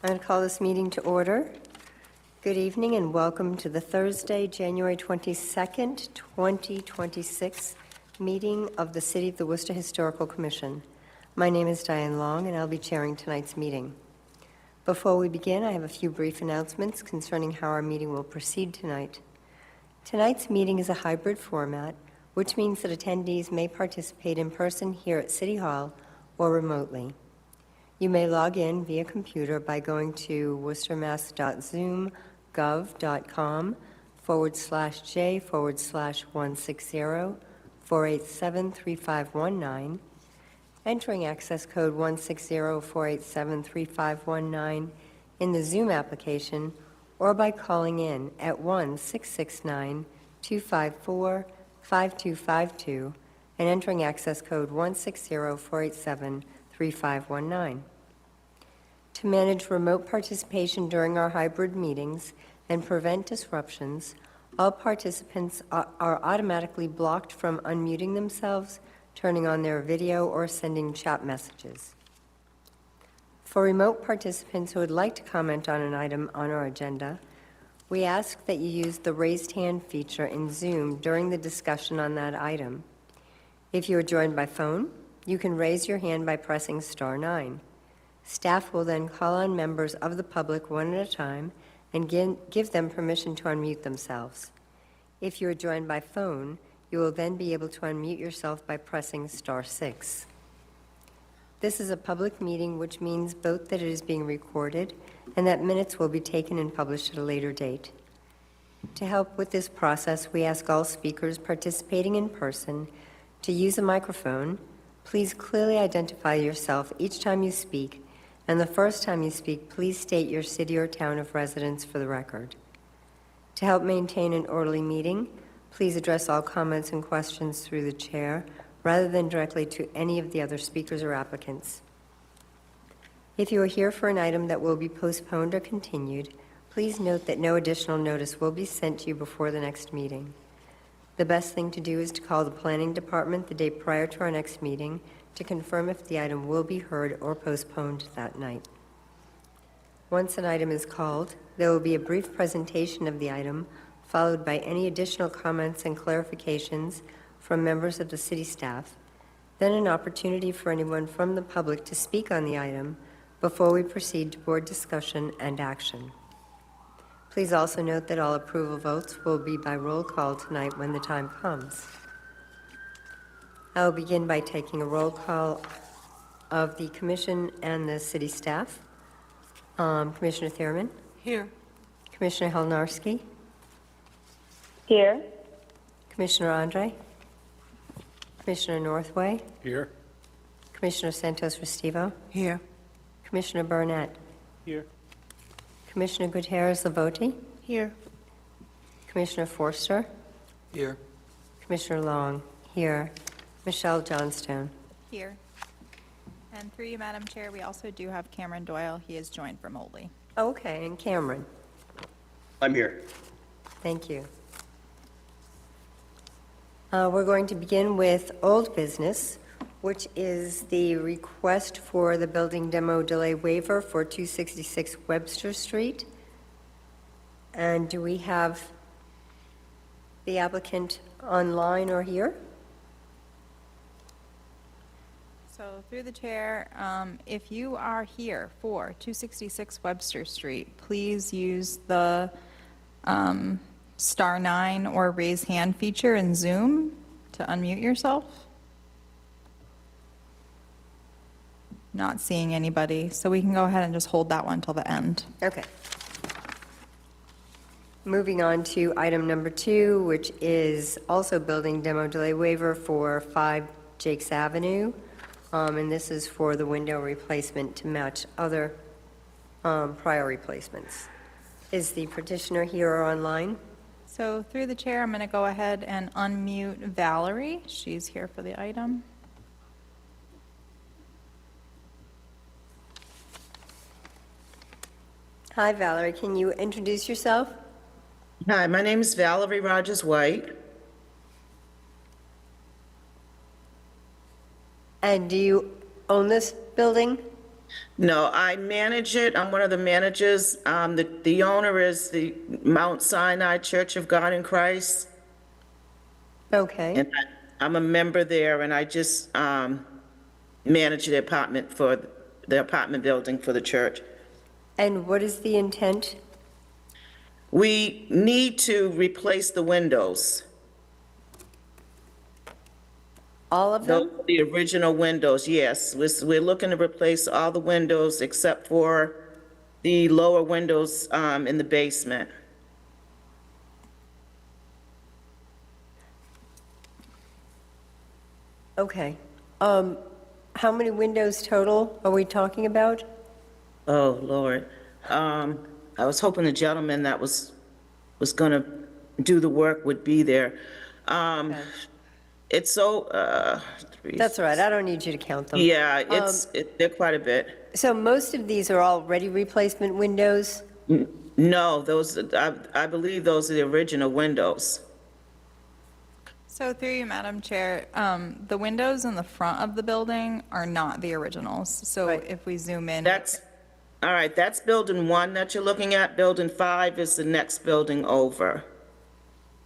I'm going to call this meeting to order. Good evening and welcome to the Thursday, January 22nd, 2026 meeting of the City of the Worcester Historical Commission. My name is Diane Long and I'll be chairing tonight's meeting. Before we begin, I have a few brief announcements concerning how our meeting will proceed tonight. Tonight's meeting is a hybrid format, which means that attendees may participate in person here at City Hall or remotely. You may log in via computer by going to worcestermass.zoom.gov.com/J/160-487-3519, entering access code 160-487-3519 in the Zoom application, or by calling in at 1-669-254-5252 and entering access code 160-487-3519. To manage remote participation during our hybrid meetings and prevent disruptions, all participants are automatically blocked from unmuting themselves, turning on their video, or sending chat messages. For remote participants who would like to comment on an item on our agenda, we ask that you use the raised hand feature in Zoom during the discussion on that item. If you are joined by phone, you can raise your hand by pressing star 9. Staff will then call on members of the public one at a time and give them permission to unmute themselves. If you are joined by phone, you will then be able to unmute yourself by pressing star 6. This is a public meeting, which means both that it is being recorded and that minutes will be taken and published at a later date. To help with this process, we ask all speakers participating in person to use a microphone. Please clearly identify yourself each time you speak, and the first time you speak, please state your city or town of residence for the record. To help maintain an orderly meeting, please address all comments and questions through the chair rather than directly to any of the other speakers or applicants. If you are here for an item that will be postponed or continued, please note that no additional notice will be sent to you before the next meeting. The best thing to do is to call the planning department the day prior to our next meeting to confirm if the item will be heard or postponed that night. Once an item is called, there will be a brief presentation of the item, followed by any additional comments and clarifications from members of the city staff, then an opportunity for anyone from the public to speak on the item before we proceed to board discussion and action. Please also note that all approval votes will be by roll call tonight when the time comes. I will begin by taking a roll call of the commission and the city staff. Commissioner Thurman? Here. Commissioner Helnarski? Here. Commissioner Andre? Commissioner Northway? Here. Commissioner Santos Restivo? Here. Commissioner Burnett? Here. Commissioner Gutierrez-Lavoti? Here. Commissioner Forster? Here. Commissioner Long? Here. Michelle Johnstone? Here. And through you, Madam Chair, we also do have Cameron Doyle. He is joined remotely. Okay, and Cameron? I'm here. Thank you. We're going to begin with old business, which is the request for the building demo delay waiver for 266 Webster Street. And do we have the applicant online or here? So through the chair, if you are here for 266 Webster Street, please use the star 9 or raise hand feature in Zoom to unmute yourself. Not seeing anybody, so we can go ahead and just hold that one till the end. Okay. Moving on to item number 2, which is also building demo delay waiver for 5 Jakes Avenue. And this is for the window replacement to match other prior replacements. Is the petitioner here or online? So through the chair, I'm going to go ahead and unmute Valerie. She's here for the item. Hi, Valerie. Can you introduce yourself? Hi, my name is Valerie Rogers White. And do you own this building? No, I manage it. I'm one of the managers. The owner is the Mount Sinai Church of God in Christ. Okay, And I'm a member there, and I just manage the apartment building for the church. and what is the intent? We need to replace the windows. All of Those them? are the original windows, yes. We're looking to replace all the windows except for the lower windows in the basement. Okay. How many windows total are we talking about? Oh, Lord. I was hoping the gentleman that was going to do the work would be there. Okay. It's so, That's all right, I don't need you to count them. yeah, they're quite a bit. So most of these are already replacement windows? No, I believe those are the original windows. So through you, Madam Chair, the windows in the front of the building are not the originals. So Right. if we zoom in. All right, that's building 1 that you're looking at. Building 5 is the next building over.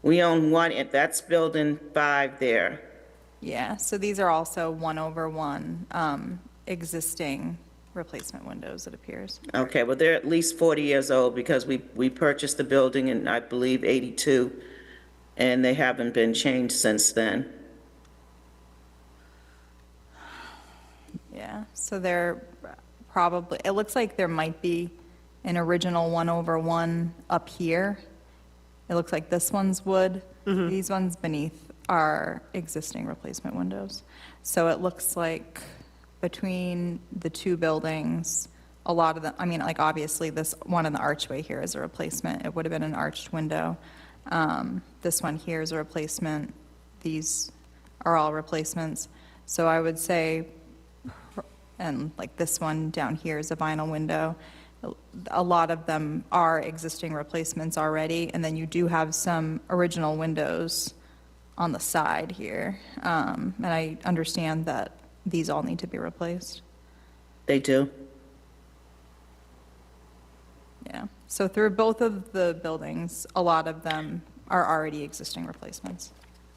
We own one, and that's building 5 there. Yeah, so these are also 1/1 existing replacement windows, it appears. Okay, well, they're at least 40 years old because we purchased the building in, I believe, '82, and they haven't been changed since then. Yeah, so they're probably, it looks like there might be an original 1/1 up here. It looks like this one's wood. These ones beneath are existing replacement windows. So it looks like between the two buildings, a lot of them, I mean, like, obviously, this one in the archway here is a replacement. It would have been an arched window. This one here is a replacement. These are all replacements. So I would say, and like this one down here is a vinyl window. A lot of them are existing replacements already, and then you do have some original windows on the side here. And I understand that these all need to be replaced. They do? Yeah, so through both of the buildings, a lot of them are already existing replacements.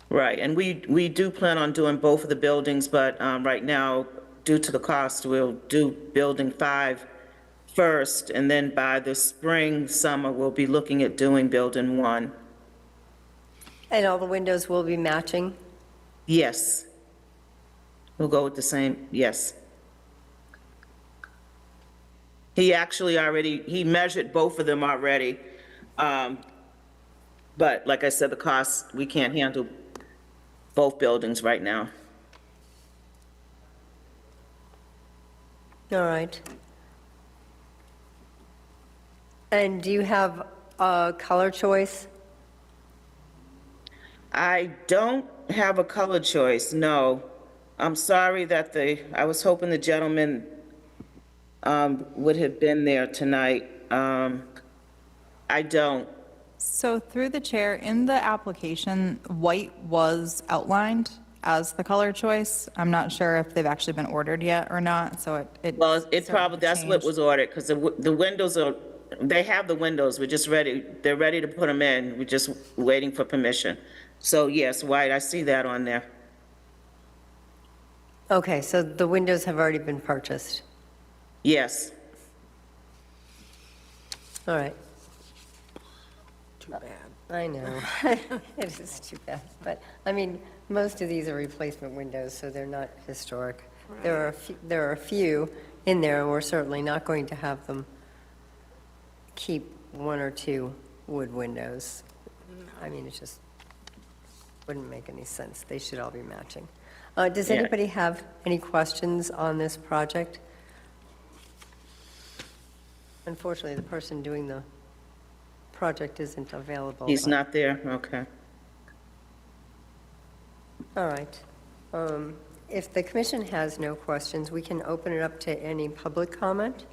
Right, and we do plan on doing both of the buildings, but right now, due to the cost, we'll do building 5 first, and then by the spring, summer, we'll be looking at doing building 1. And all the windows will be matching? Yes. We'll go with the same, yes. He actually he measured both of them already. But like I said, the cost, we can't handle both buildings right now. All right. And do you have a color choice? I don't have a color choice, no. I'm sorry that I was hoping the gentleman would have been there tonight. I don't. So through the chair, in the application, white was outlined as the color choice. I'm not sure if they've actually been ordered yet or not, so it. Well, sort of probably, that's what changed. was ordered, because the windows are, they have the windows, we're just ready, they're ready to put them in, we're just waiting for permission. So yes, white, I see that on there. Okay, so the windows have already been purchased. Yes. All right. Too bad. I know. It is too bad, but, I mean, most of these are replacement windows, so they're not historic. There are a few in there, and we're certainly not going to have them keep 1 or 2 wood windows. I mean, it just wouldn't make any sense. They should all be matching. Does Yeah. anybody have any questions on this project? Unfortunately, the person doing the project isn't available. He's but- not there, okay. All right. If the commission has no questions, we can open it up to any public comment.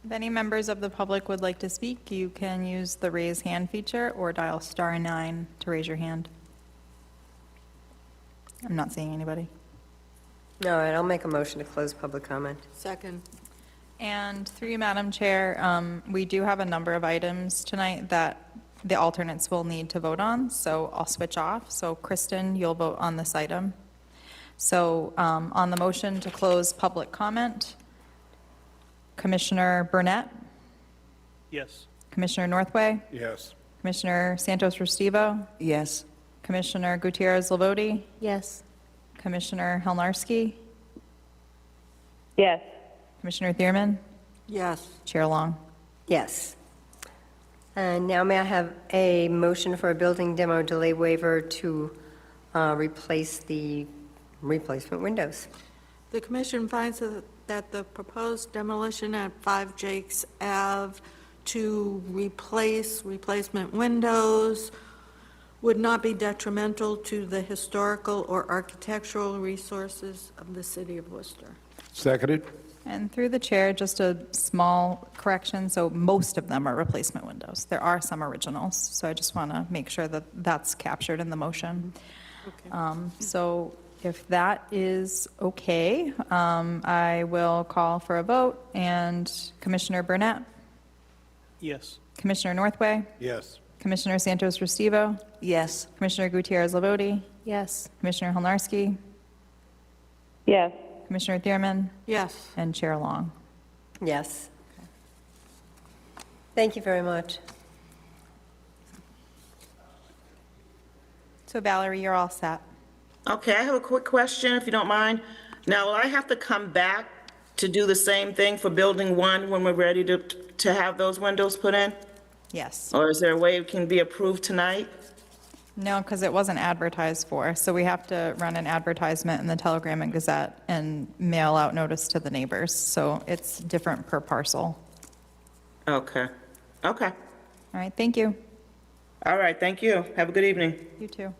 If any members of the public would like to speak, you can use the raise hand feature or dial *9 to raise your hand. I'm not seeing anybody. All right, I'll make a motion to close public comment. Second. And through you, Madam Chair, we do have a number of items tonight that the alternates will need to vote on, so I'll switch off. So Kristen, you'll vote on this item. So on the motion to close public comment, Commissioner Burnett, Yes. Commissioner Northway, Yes. Commissioner Santos Restivo, Yes. Commissioner Gutierrez Lavoti, Yes. Commissioner Helnarski, Yes. Commissioner Thierman, Yes. Chair Long. Yes. And now may I have a motion for a building demo delay waiver to replace the replacement windows? The commission finds that the proposed demolition at 5 Jakes Ave to replace replacement windows would not be detrimental to the historical or architectural resources of the city of Worcester. Seconded? And through the chair, just a small correction, so most of them are replacement windows. There are some originals, so I just want to make sure that that's captured in the motion. So if that is okay, I will call for a vote, and Commissioner Burnett, Yes. Commissioner Northway, Yes. Commissioner Santos Restivo, Yes. Commissioner Gutierrez Lavoti. Yes. Commissioner Helnarski, Yes. Commissioner Thierman, Yes. and Chair Long. Yes. Thank you very much. So Valerie, you're all set. Okay, I have a quick question, if you don't mind. Now, will I have to come back to do the same thing for Building 1 when we're ready to have those windows put in? Yes. Or is there a way it can be approved tonight? No, because it wasn't advertised for, so we have to run an advertisement in the Telegram and Gazette and mail out notice to the neighbors, so it's different per parcel. Okay, okay. All right, thank you. All right, thank you. Have a good evening. You too.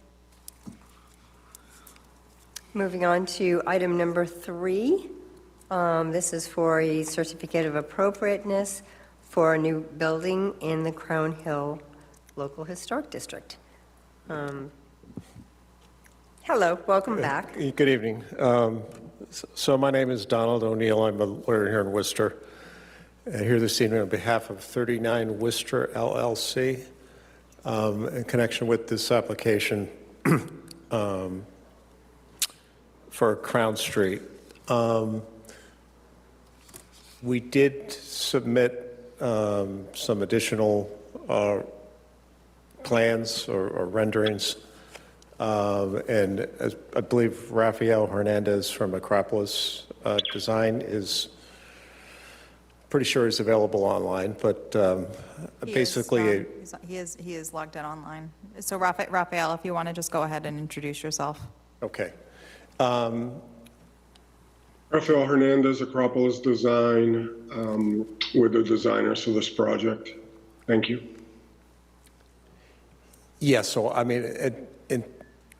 Moving on to item number 3. This is for a certificate of appropriateness for a new building in the Crown Hill Local Historic District. Hello, welcome back. Good evening. So my name is Donald O'Neill. I'm a lawyer here in Worcester. Here this evening on behalf of 39 Worcester LLC in connection with this application for Crown Street. We did submit some additional plans or renderings, and as I believe Rafael Hernandez from Acropolis Design is pretty sure is available online, but basically, He is logged in online. So Raphael, if you want to just go ahead and introduce yourself. okay. Rafael Hernandez, Acropolis Design, with the designers for this project. Thank you. Yeah, so I mean,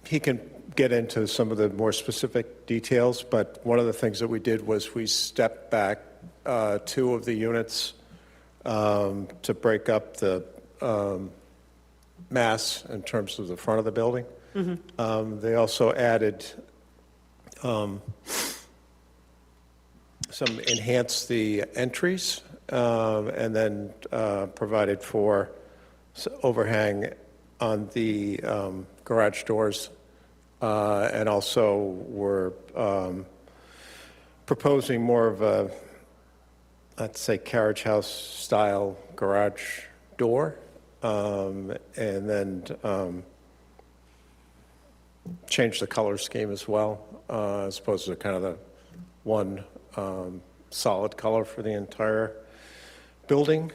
he can get into some of the more specific details, but one of the things that we did was we stepped back 2 of the units to break up the mass in terms of the front of the building. They also added some enhanced the entries and then provided for overhang on the garage doors, and also we're proposing more of a, let's say, carriage house style garage door, and then change the color scheme as well, as opposed to kind of the one solid color for the entire building.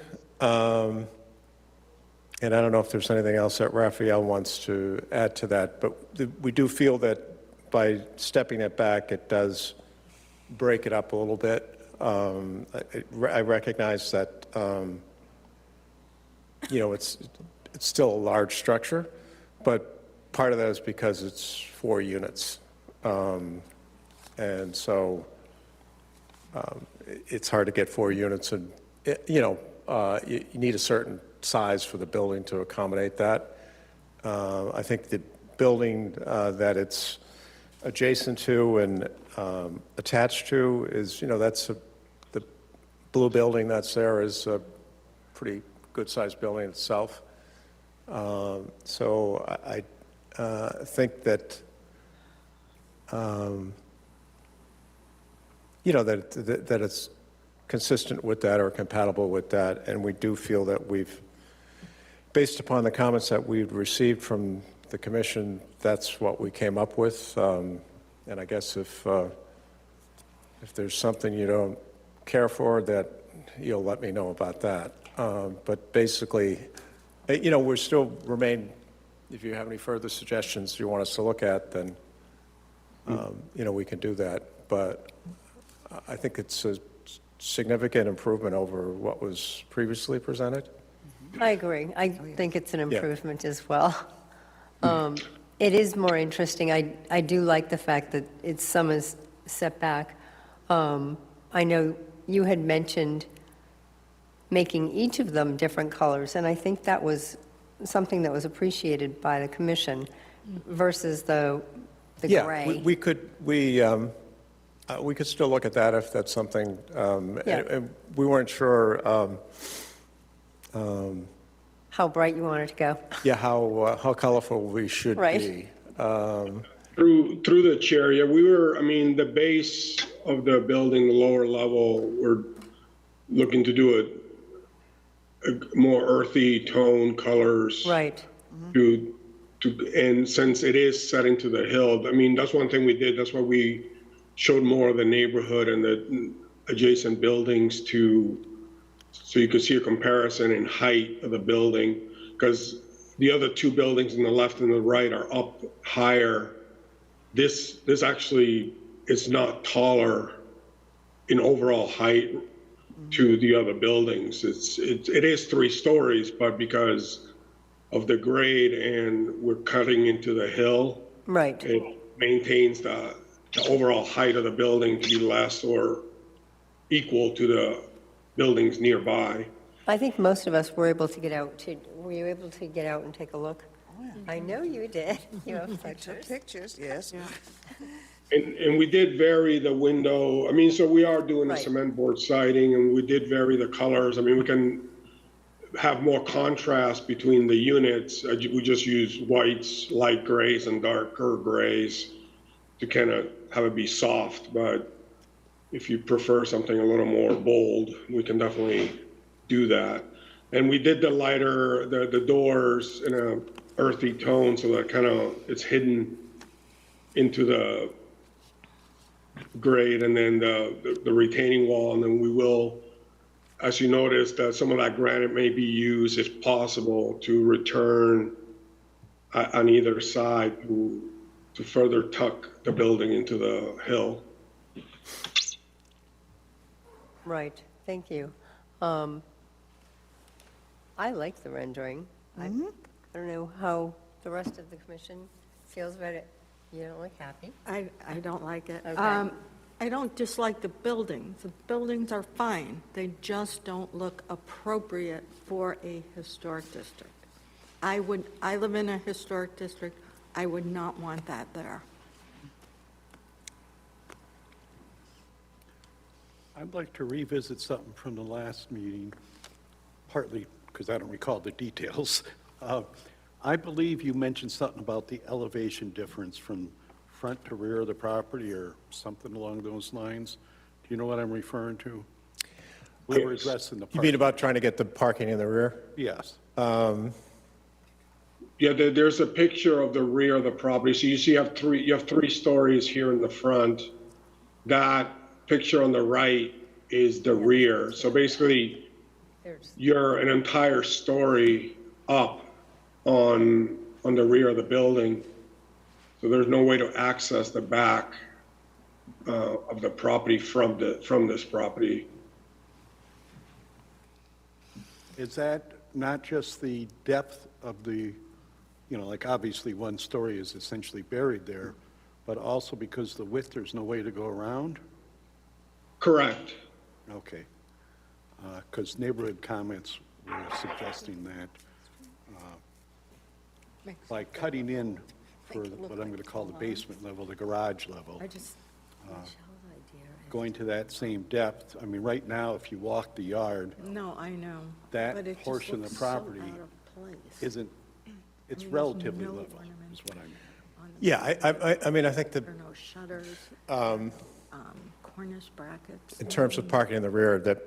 And I don't know if there's anything else that Raphael wants to add to that, but we do feel that by stepping it back, it does break it up a little bit. I recognize that, it's still a large structure, but part of that is because it's 4 units. And so it's hard to get 4 units, and, you need a certain size for the building to accommodate that. I think the building that it's adjacent to and attached to is, that's the blue building that's there is a pretty good-sized building itself. So I think that, that it's consistent with that or compatible with that, and we do feel that based upon the comments that we've received from the commission, that's what we came up with. And I guess if there's something you don't care for, that you'll let me know about that. But basically, we're still remain, if you have any further suggestions you want us to look at, then, we can do that. But I think it's a significant improvement over what was previously presented. I agree. I think it's an improvement as well. It is more interesting. I do like the fact that it's some is set back. I know you had mentioned making each of them different colors, and I think that was something that was appreciated by the commission versus the gray. Yeah, we could still look at that if that's something, and we weren't sure, How bright you want it to go. how colorful we should Right. be. Through the chair, the base of the building, the lower level, we're looking to do a more earthy tone colors. Right. And since it is set into the hill, that's one thing we did. That's why we showed more of the neighborhood and the adjacent buildings so you could see a comparison in height of the building, because the other two buildings on the left and the right are up higher. This actually is not taller in overall height to the other buildings. It is 3 stories, but because of the grade and we're cutting into the hill, Right. it maintains the overall height of the building to be less or equal to the buildings nearby. I think most of us were able to get out were you able to get out and take a look? I know you did. You have pictures. Pictures, yes. And we did vary the window. So we are doing the Right. cement board siding, and we did vary the colors. We can have more contrast between the units. We just use whites, light grays, and darker grays to kind of have it be soft. But if you prefer something a little more bold, we can definitely do that. And we did the lighter, the doors in a earthy tone, so that it's hidden into the grade, and then the retaining wall. And then we will, as you noticed, that some of that granite may be used, if possible, to return on either side to further tuck the building into the hill. Right. Thank you. I like the rendering. I don't know how the rest of the commission feels about it. You don't look happy? I don't like it. Okay. I don't dislike the buildings. The buildings are fine. They just don't look appropriate for a historic district. I live in a historic district. I would not want that there. I'd like to revisit something from the last meeting, partly because I don't recall the details. I believe you mentioned something about the elevation difference from front to rear of the property or something along those lines. Do you know what I'm referring to? We were Yes. addressing the You mean parking. about trying to get the parking in the rear? Yes. Yeah, there's a picture of the rear of the property. So you see you have 3 stories here in the front. That picture on the right is the rear. So basically, There's, you're an entire story up on the rear of the building. So there's no way to access the back of the property from this property. Is that not just the depth of the, like obviously one story is essentially buried there, but also because the width, there's no way to go around? Correct. Okay. Because neighborhood comments were suggesting that by cutting in for what I'm going to call the basement level, the garage level. just, Going to that same depth, I mean, right now, if you walk the yard, No, I know. that but it just portion of the looks property so out of place. isn't, it's there's relatively no level, ornament. is what I mean. Yeah, I mean, I think that There are no shutters, cornice brackets. in terms of parking in the rear, that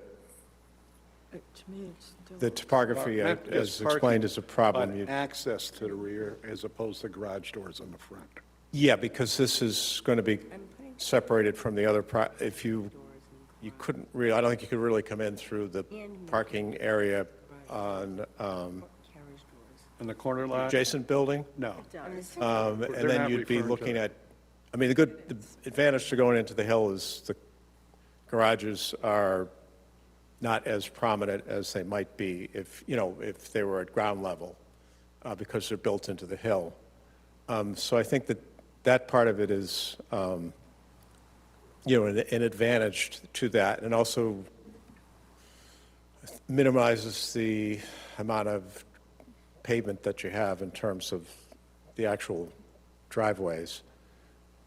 To me, it's still. the topography, Not as just explained, parking, is a problem. But You- access to the rear as opposed to garage doors on the front. Yeah, because this is going to be separated from the other, if you couldn't really, I don't think you could really come in through the parking area on On the corner lot? adjacent building. No. And They're then not you'd be referring to looking that. at, I mean, the advantage to going into the hill is the garages are not as prominent as they might be if, if they were at ground level, because they're built into the hill. So I think that part of it is, an advantage to that, and also minimizes the amount of pavement that you have in terms of the actual driveways.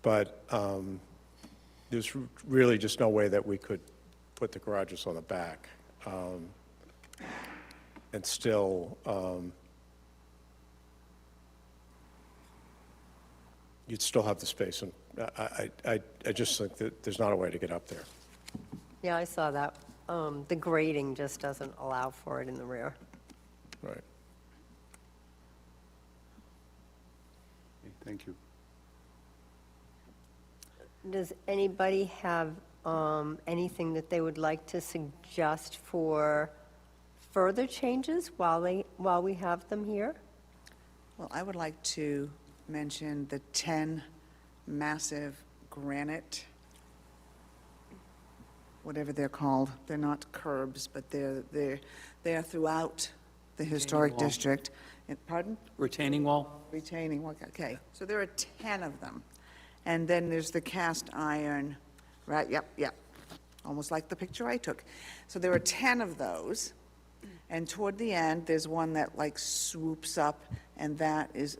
But there's really just no way that we could put the garages on the back and still, you'd still have the space. And I just think that there's not a way to get up there. Yeah, I saw that. The grading just doesn't allow for it in the rear. Right. Okay, thank you. Does anybody have anything that they would like to suggest for further changes while we have them here? Well, I would like to mention the 10 massive granite, whatever they're called. They're not curbs, but they're throughout the historic wall. district. Pardon? Retaining wall? Retaining wall, okay. So there are 10 of them. And then there's the cast iron, right, yep, almost like the picture I took. So there are 10 of those, and toward the end, there's one that like swoops up, and that is,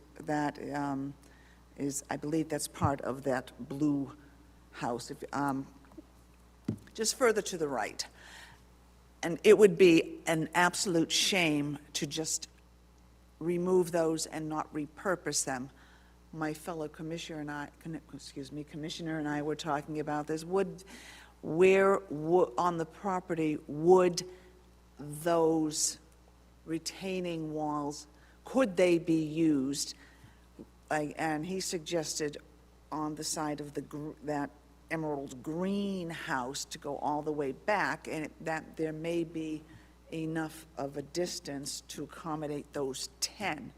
I believe that's part of that blue house, just further to the right. And it would be an absolute shame to just remove those and not repurpose them. My fellow commissioner and I were talking about this. Where on the property would those retaining walls, could they be used? And he suggested on the side of that emerald green house to go all the way back, and that there may be enough of a distance to accommodate those 10,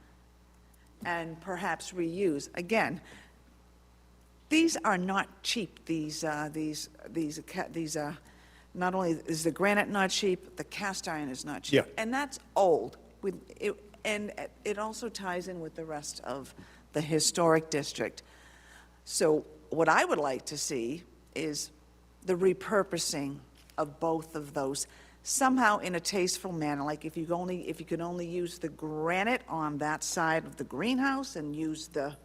and perhaps reuse. Again, these are not cheap. These not only is the granite not cheap, the cast iron is not cheap. Yeah. And that's old. And it also ties in with the rest of the historic district. So what I would like to see is the repurposing of both of those, somehow in a tasteful manner, like if you could only use the granite on that side of the greenhouse and use the,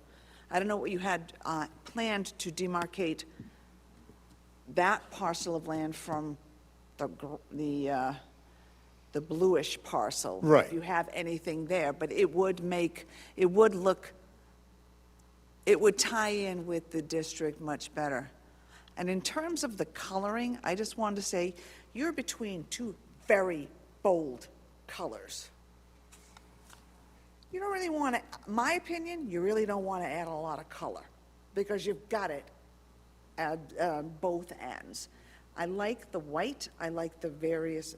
I don't know what you had planned to demarcate that parcel of land from the bluish parcel. Right. If you have anything there, but it would tie in with the district much better. And in terms of the coloring, I just wanted to say, you're between two very bold colors. You don't really want to, my opinion, you really don't want to add a lot of color, because you've got it at both ends. I like the white, I like the various,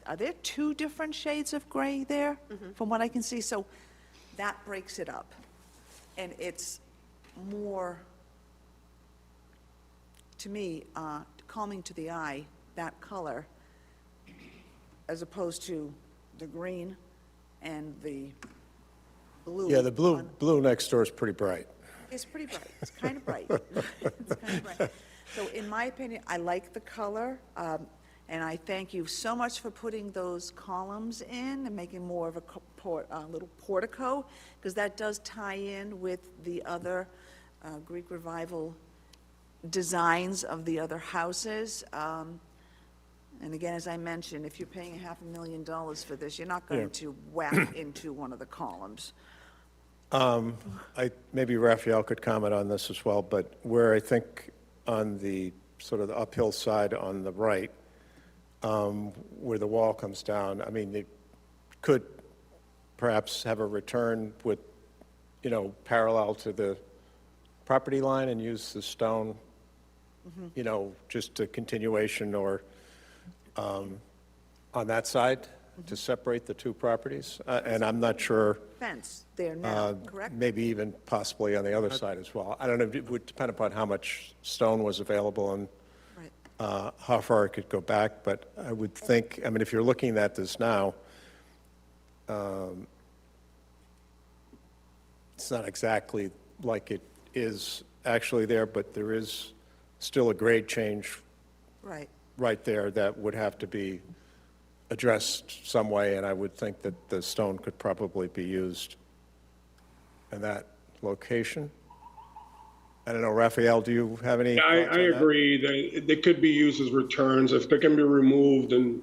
are there 2 different shades of gray there, from what I can see? So that breaks it up, and it's more, to me, calming to the eye, that color, as opposed to the green and the blue. Yeah, the blue next door is pretty bright. It's pretty bright. It's kind of bright. It's kind of bright. So in my opinion, I like the color. And I thank you so much for putting those columns in and making more of a little portico, because that does tie in with the other Greek Revival designs of the other houses. And again, as I mentioned, if you're paying $500,000 for this, you're not Yeah. going to whack into one of the columns. Maybe Raphael could comment on this as well, but where I think on the sort of the uphill side on the right, where the wall comes down, I mean, it could perhaps have a return with, parallel to the property line and use the stone, just a continuation or on that side to separate the two properties. And I'm not sure, Fence there now, correct? maybe even possibly on the other side as well. I don't know, it would depend upon how much stone was available and Right. how far it could go back, but I would think, I mean, if you're looking at this now, it's not exactly like it is actually there, but there is still a grade change Right. right there that would have to be addressed some way, and I would think that the stone could probably be used in that location. I don't know, Raphael, do you have any Yeah, thoughts I on that? agree that they could be used as returns if they can be removed and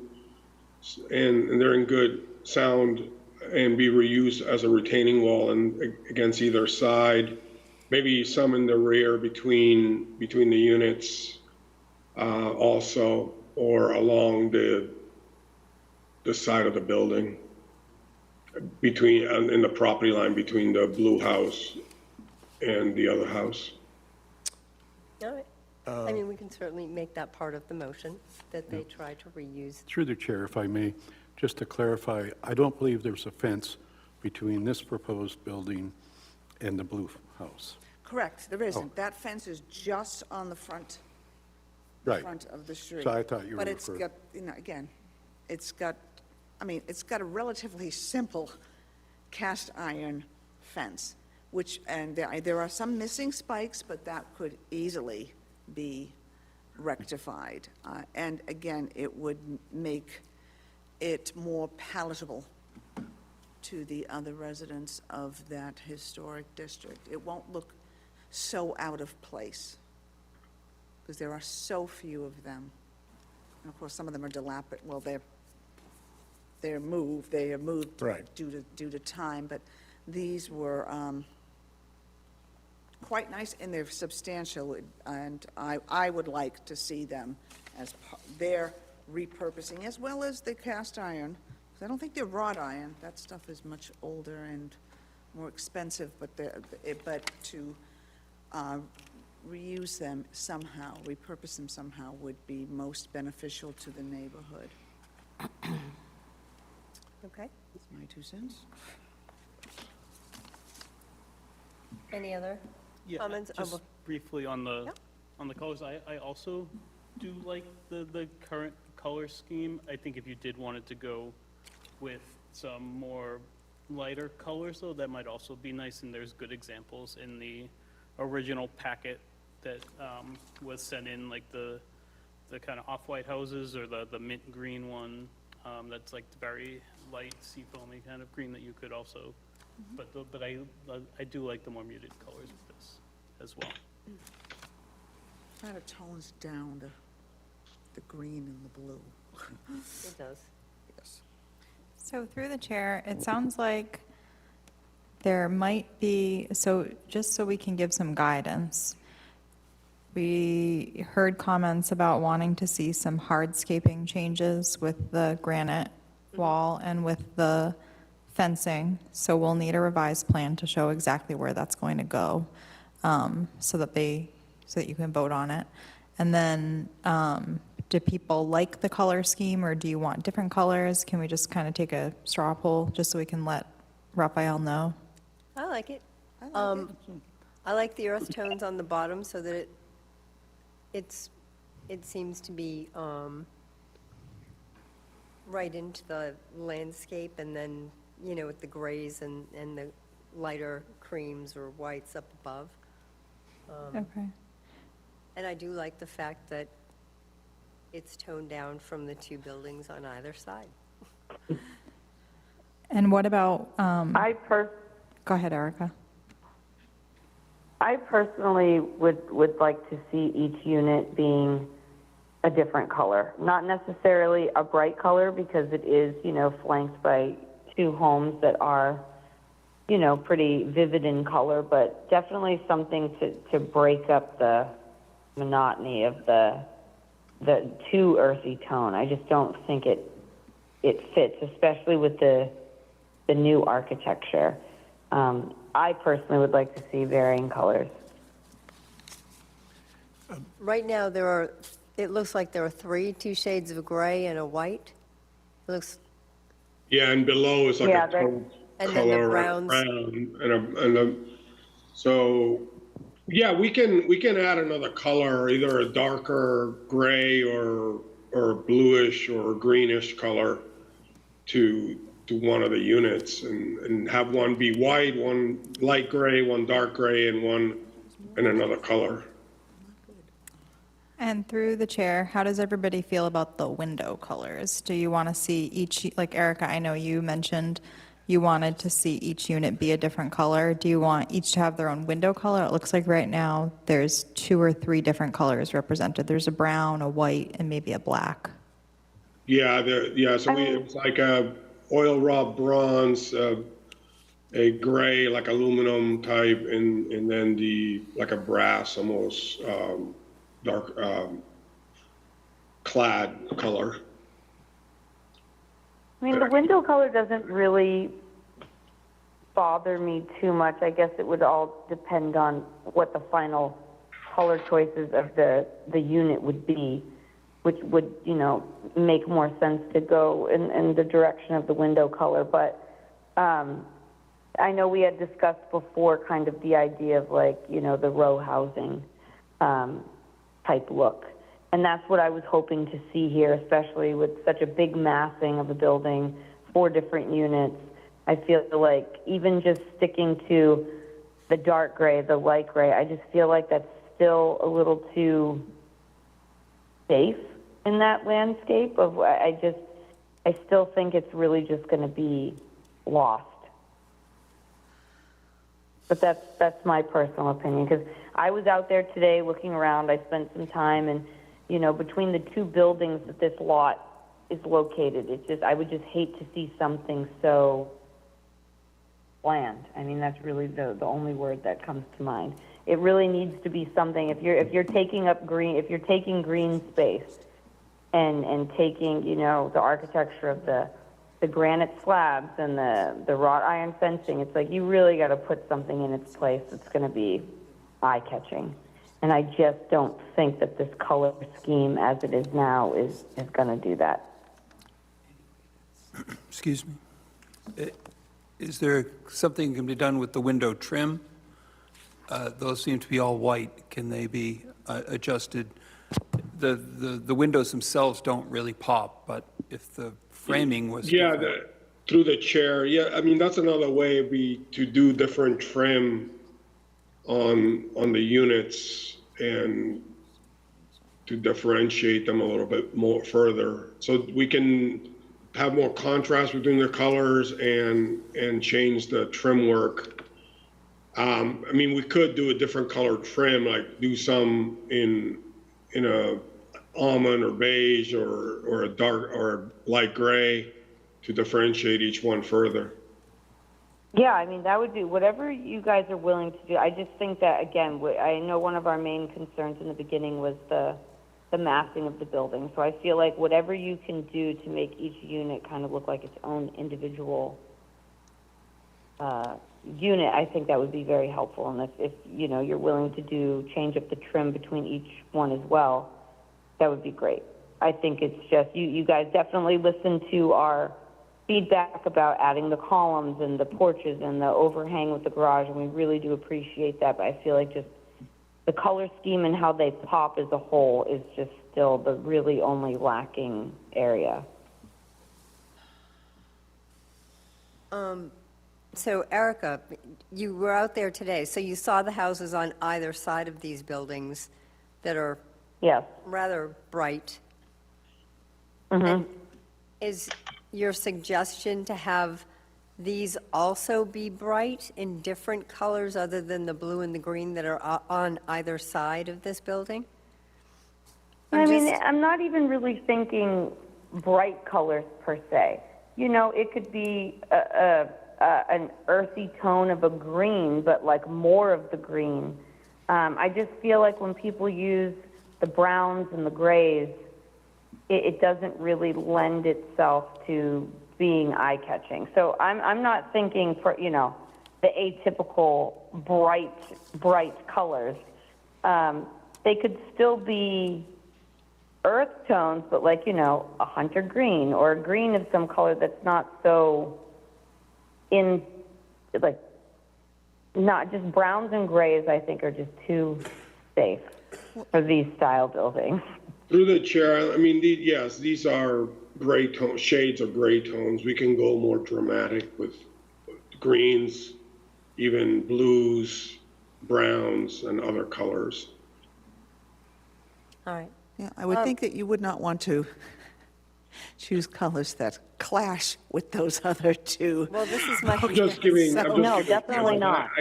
they're in good sound and be reused as a retaining wall and against either side. Maybe some in the rear between the units also, or along the side of the building in the property line between the blue house and the other house. All right. I mean, we can certainly make that part of the motion, that they try to reuse. Through the chair, if I may, just to clarify, I don't believe there's a fence between this proposed building and the blue house. Correct, there isn't. That fence is just on the front Right. of the street. So I thought you were But it's referring- got, again, it's got a relatively simple cast iron fence, and there are some missing spikes, but that could easily be rectified. And again, it would make it more palatable to the other residents of that historic district. It won't look so out of place, because there are so few of them. And of course, some of them are dilapidated, well, they are moved Right. due to time, but these were quite nice, and they're substantial, and I would like to see them as their repurposing, as well as the cast iron, 'cause I don't think they're wrought iron. That stuff is much older and more expensive, but to reuse them somehow, repurpose them somehow, would be most beneficial to the neighborhood. Okay. That's my 2 cents. Any other Yeah, comments? Oh, just well- briefly on the, Yeah. on the colors, I also do like the current color scheme. I think if you did want it to go with some more lighter colors, though, that might also be nice, and there's good examples in the original packet that was sent in, like the kind of off-white houses, or the mint green one, that's like the very light seafoamy kind of green that you could also, but I do like the more muted colors of this as well. Kind of tones down the green and the blue. It does. Yes. So through the chair, it sounds like there might be, so just so we can give some guidance, we heard comments about wanting to see some hardscaping changes with the granite wall and with the fencing. So we'll need a revised plan to show exactly where that's going to go, so that you can vote on it. And then, do people like the color scheme, or do you want different colors? Can we just kind of take a straw poll, just so we can let Raphael know? I like it. I like it. I like the earth tones on the bottom so that it seems to be right into the landscape, and then, with the grays and the lighter creams or whites up above. Okay. And I do like the fact that It's toned down from the two buildings on either side. And what about, go ahead, Erica. I personally would like to see each unit being a different color. Not necessarily a bright color because it is, flanked by two homes that are, pretty vivid in color, but definitely something to break up the monotony of the too earthy tone. I just don't think it fits, especially with the new architecture. I personally would like to see varying colors. Right now, it looks like there are two shades of gray and a white. It looks, Yeah, and below is like Yeah, a that- taupe And then the color, browns. so, yeah, we can add another color, either a darker gray or bluish or greenish color to one of the units and have one be white, one light gray, one dark gray, and one in another color. And through the chair, how does everybody feel about the window colors? Do you want to see each, like Erica, I know you mentioned you wanted to see each unit be a different color. Do you want each to have their own window color? It looks like right now there's 2 or 3 different colors represented. There's a brown, a white, and maybe a black. Yeah, so it was like a oil rub bronze, a gray, like aluminum type, and then like a brass, almost dark clad color. I mean, the window color doesn't really bother me too much. I guess it would all depend on what the final color choices of the unit would be, which would, make more sense to go in the direction of the window color. But I know we had discussed before kind of the idea of like, the row housing type look. And that's what I was hoping to see here, especially with such a big massing of the building, 4 different units. I feel like even just sticking to the dark gray, the light gray, I just feel like that's still a little too safe in that landscape of, I still think it's really just going to be lost. But that's my personal opinion, because I was out there today looking around. I spent some time, and between the 2 buildings that this lot is located, I would just hate to see something so bland. I mean, that's really the only word that comes to mind. It really needs to be something. If you're taking up green, if you're taking green space and taking the architecture of the granite slabs and the wrought iron fencing, it's like you really got to put something in its place that's going to be eye-catching. And I just don't think that this color scheme as it is now is going to do that. Excuse me. Is there something can be done with the window trim? Those seem to be all white. Can they be adjusted? The windows themselves don't really pop, but if the framing was Yeah, different- through the chair. Yeah, I mean, that's another way to do different trim on the units and to differentiate them a little bit more further. So we can have more contrast between the colors and change the trim work. I mean, we could do a different color trim, like do some in a almond or beige or a dark or light gray to differentiate each one further. Yeah, I mean, that would be whatever you guys are willing to do. I just think that, again, I know one of our main concerns in the beginning was the massing of the building. So I feel like whatever you can do to make each unit kind of look like its own individual unit, I think that would be very helpful. And if you're willing to change up the trim between each one as well, that would be great. I think it's just, you guys definitely listen to our feedback about adding the columns and the porches and the overhang with the garage, and we really do appreciate that, but I feel like just the color scheme and how they pop as a whole is just still the really only lacking area. So Erica, you were out there today, so you saw the houses on either side of these buildings that are Yes. rather bright. And is your suggestion to have these also be bright in different colors other than the blue and the green that are on either side of this building? I mean, I'm not even really thinking bright colors per se. You know, it could be an earthy tone of a green, but like more of the green. I just feel like when people use the browns and the grays, it doesn't really lend itself to being eye-catching. So I'm not thinking for, you know, the atypical bright colors. They could still be earth tones, but like, you know, a hunter green or a green of some color that's not so like, not just browns and grays, I think, are just too safe for these style buildings. Through the chair, I mean, yes, these are gray tone, shades of gray tones. We can go more dramatic with greens, even blues, browns, and other colors. All right. Yeah, I would think that you would not want to choose colors that clash with those other two. Well, this is my. I'm just giving. No, definitely not.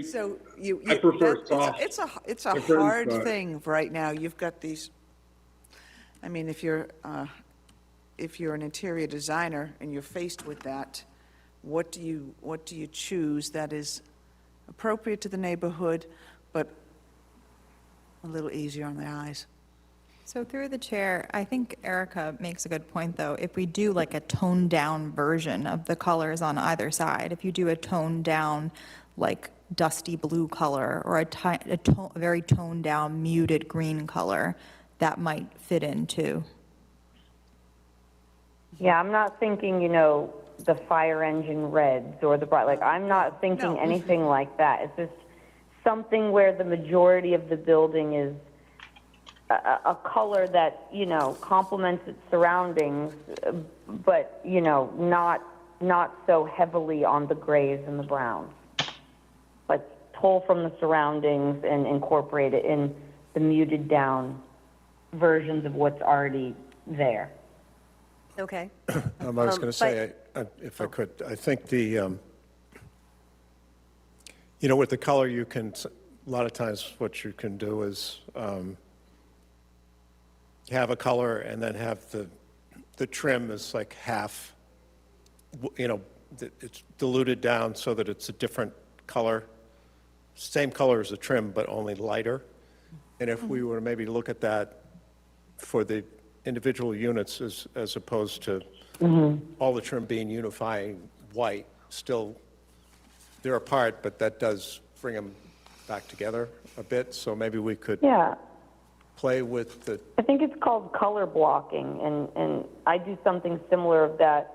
So you, I prefer that- soft it's a different, hard but- thing right now. You've got these, I mean, if you're an interior designer and you're faced with that, what do you choose that is appropriate to the neighborhood, but a little easier on the eyes? So through the chair, I think Erica makes a good point, though. If we do like a toned-down version of the colors on either side, if you do a toned-down, like dusty blue color, or a very toned-down muted green color, that might fit in too. Yeah, I'm not thinking, you know, the fire engine reds or the bright, like, I'm not thinking anything like that. It's just something where the majority of the building is a color that, you know, complements its surroundings, but, you know, not so heavily on the grays and the browns. Like, pull from the surroundings and incorporate it in the muted down versions of what's already there. Okay. I was going to say, if I could, I think you know, with the color, you can, a lot of times what you can do is have a color and then have the trim is like half, you know, it's diluted down so that it's a different color, same color as the trim, but only lighter. And if we were to maybe look at that for the individual units as opposed to all the trim being unifying white, still, they're apart, but that does bring them back together a bit. So maybe we could Yeah. play with the, I think it's called color blocking, and I do something similar of that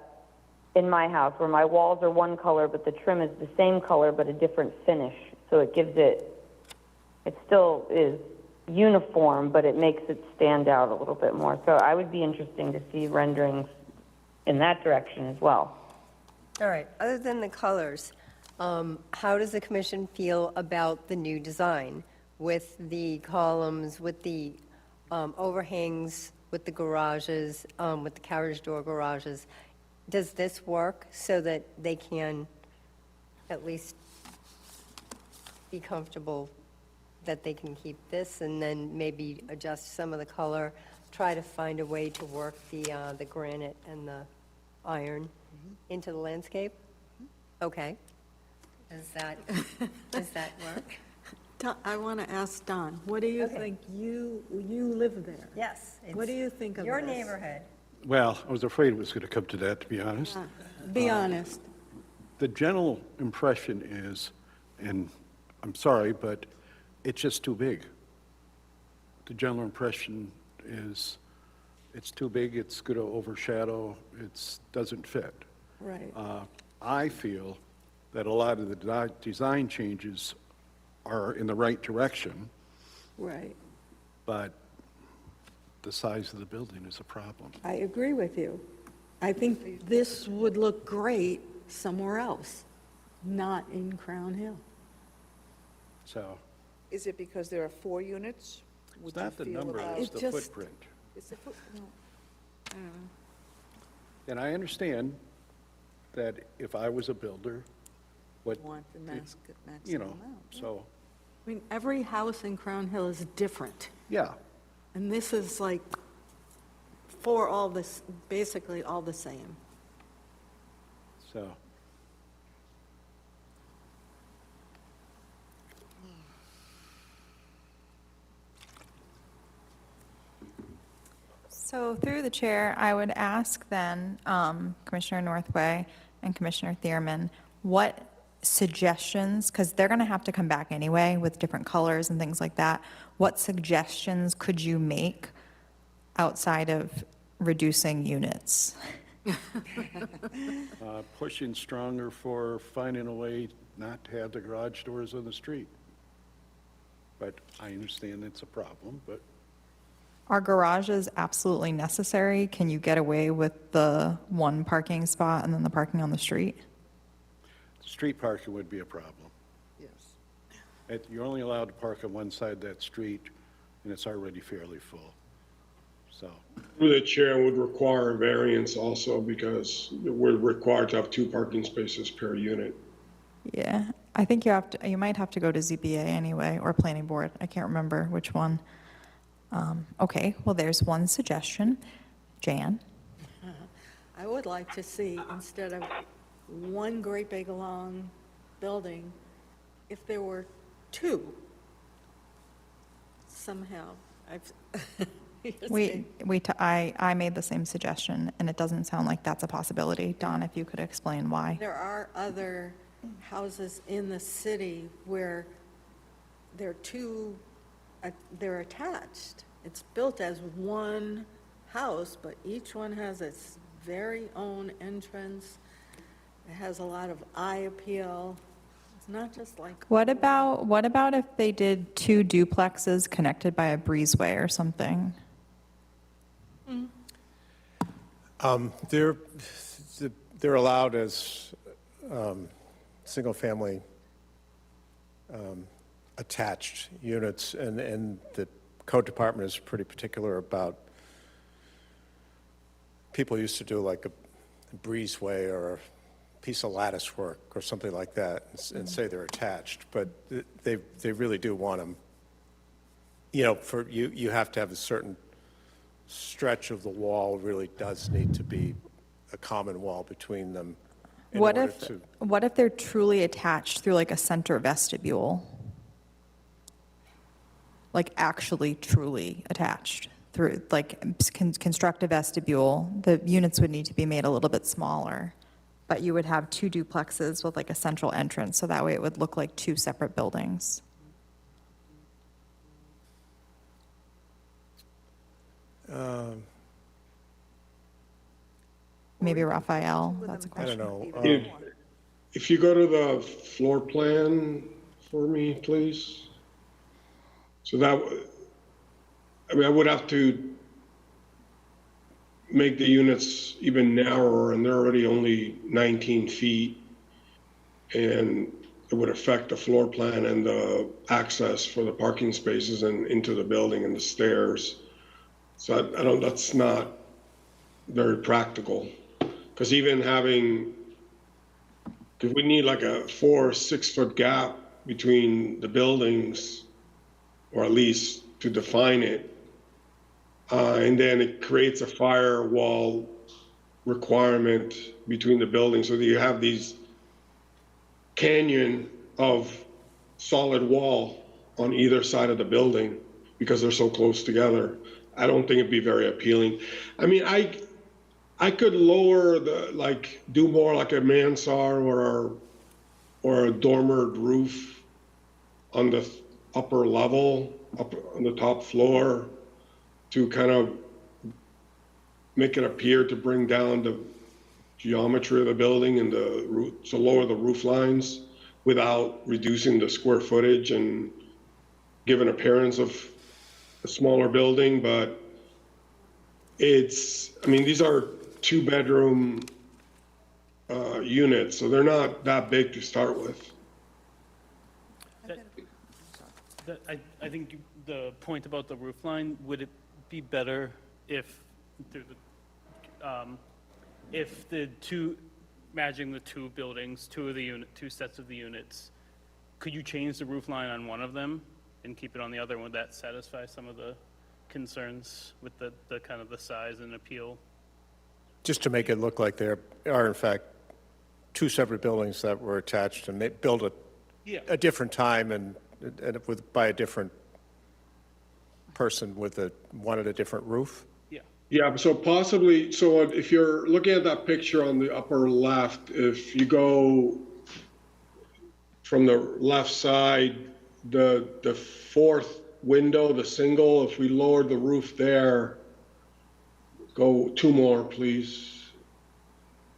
in my house, where my walls are one color, but the trim is the same color, but a different finish. So it gives it still is uniform, but it makes it stand out a little bit more. So I would be interesting to see renderings in that direction as well. All right, other than the colors, how does the commission feel about the new design with the columns, with the overhangs, with the garages, with the carriage door garages? Does this work so that they can at least be comfortable that they can keep this and then maybe adjust some of the color, try to find a way to work the granite and the iron into the landscape? Okay. Does that work? I want to ask Don, what do you Okay. think? You live there. Yes. What do you think of Your this? neighborhood. Well, I was afraid it was going to come to that, to be honest. Be honest. The general impression is, and I'm sorry, but it's just too big. The general impression is it's too big, it's going to overshadow, it doesn't fit. Right. I feel that a lot of the design changes are in the right direction, Right. but the size of the building is a problem. I agree with you. I think this would look great somewhere else, not in Crown Hill. So Is it because there are 4 units? it's not the number, it's It the just- footprint. It's the And I understand that if I was a builder, what, Want the you maximum know, amount. so, I mean, every house in Crown Hill is different, yeah. and this is like for all this, basically all the same. So, So through the chair, I would ask then Commissioner Northway and Commissioner Thierman, what suggestions, because they're going to have to come back anyway with different colors and things like that, what suggestions could you make outside of reducing units? pushing stronger for finding a way not to have the garage doors on the street. But I understand it's a problem, but Are garages absolutely necessary? Can you get away with the one parking spot and then the parking on the street? street parking would be a problem. Yes. You're only allowed to park on one side of that street, and it's already fairly full. So, Through the chair would require a variance also because we're required to have 2 parking spaces per unit. Yeah, I think you might have to go to ZBA anyway, or planning board. I can't remember which one. Okay, well, there's one suggestion. Jan? I would like to see, instead of one great big long building, if there were 2 somehow. I made the same suggestion, and it doesn't sound like that's a possibility. Don, if you could explain why. There are other houses in the city where they're they're attached. It's built as one house, but each one has its very own entrance. It has a lot of eye appeal. It's not just like, What about if they did 2 duplexes connected by a breezeway or something? They're allowed as single-family attached units, and the code department is pretty particular about, people used to do like a breezeway or a piece of lattice work or something like that and say they're attached, but they really do want them, you have to have a certain stretch of the wall really does need to be a common wall between them in What order if, to. what if they're truly attached through like a center vestibule? Like actually truly attached through, like construct a vestibule. The units would need to be made a little bit smaller, but you would have 2 duplexes with like a central entrance, so that way it would look like 2 separate buildings. Maybe Raphael, that's a I don't question. know. If you go to the floor plan for me, please. So I would have to make the units even narrower, and they're already only 19 feet. And it would affect the floor plan and the access for the parking spaces and into the building and the stairs. So that's not very practical. Because even because we need like a 4 or 6 foot gap between the buildings, or at least to define it. And then it creates a firewall requirement between the buildings, so that you have these canyon of solid wall on either side of the building because they're so close together. I don't think it'd be very appealing. I mean, I could lower do more like a mansard or a dormered roof on the upper level, up on the top floor, to kind of make it appear to bring down the geometry of the building and the roof, so lower the roof lines without reducing the square footage and give an appearance of a smaller building. But these are 2-bedroom units, so they're not that big to start with. I think the point about the roof line, would it be better if, through the if matching the two buildings, two sets of the units, could you change the roof line on one of them and keep it on the other? Would that satisfy some of the concerns with the kind of the size and appeal? Just to make it look like there are, in fact, two separate buildings that were attached and built at Yeah. a different time and by a different person wanted a different roof. Yeah. Yeah, so possibly, so if you're looking at that picture on the upper left, if you go from the left side, the fourth window, the single, if we lowered the roof there, go two more, please.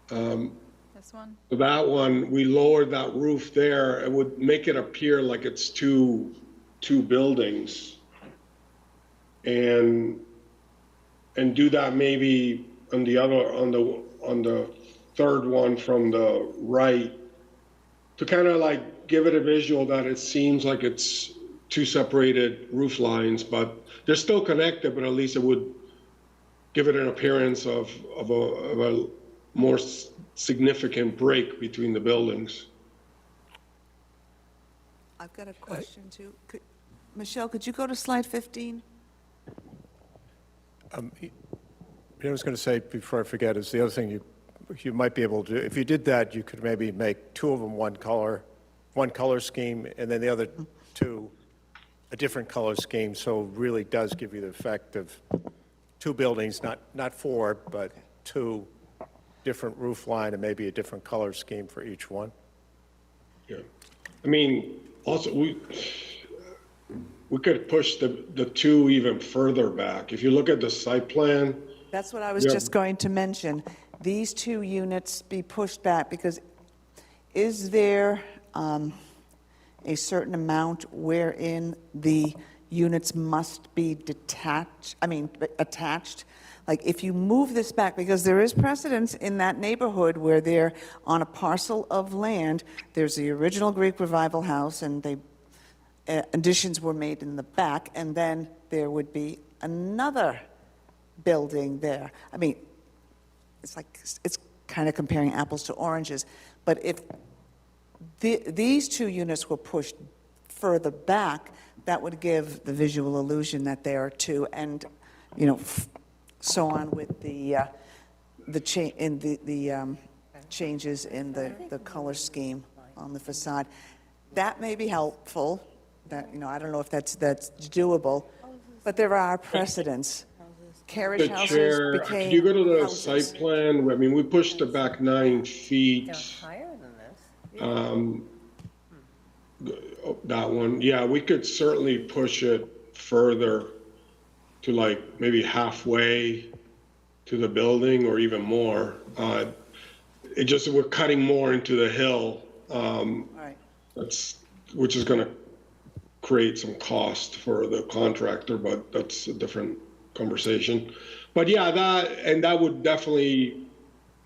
This one? So that one, we lowered that roof there, it would make it appear like it's two buildings. And do that maybe on the third one from the right, to kind of like give it a visual that it seems like it's two separated roof lines, but they're still connected, but at least it would give it an appearance of a more significant break between the buildings. I've got a question too. Michelle, could you go to slide 15? I was going to say, before I forget, is the other thing you might be able to do, if you did that, you could maybe make two of them one color scheme, and then the other two a different color scheme, so it really does give you the effect of two buildings, not four, but two different roof line and maybe a different color scheme for each one. Yeah. I mean, also, we could push the two even further back. If you look at the site plan, That's what I was Yeah. just going to mention. These two units be pushed back, because is there a certain amount wherein the units must be attached? Like, if you move this back, because there is precedence in that neighborhood where they're on a parcel of land, there's the original Greek Revival house, and additions were made in the back, and then there would be another building there. I mean, it's kind of comparing apples to oranges, but if these two units were pushed further back, that would give the visual illusion that there are two, and, so on with the changes in the color scheme on the facade. That may be helpful, that, I don't know if that's doable, but there are precedents. Carriage the houses chair, became could you go to the houses. site plan? I mean, we pushed it back 9 feet. They're higher than this. That one, yeah, we could certainly push it further to like maybe halfway to the building or even more. We're cutting more into the hill. Right. Which is gonna create some cost for the contractor, but that's a different conversation. But yeah, that would definitely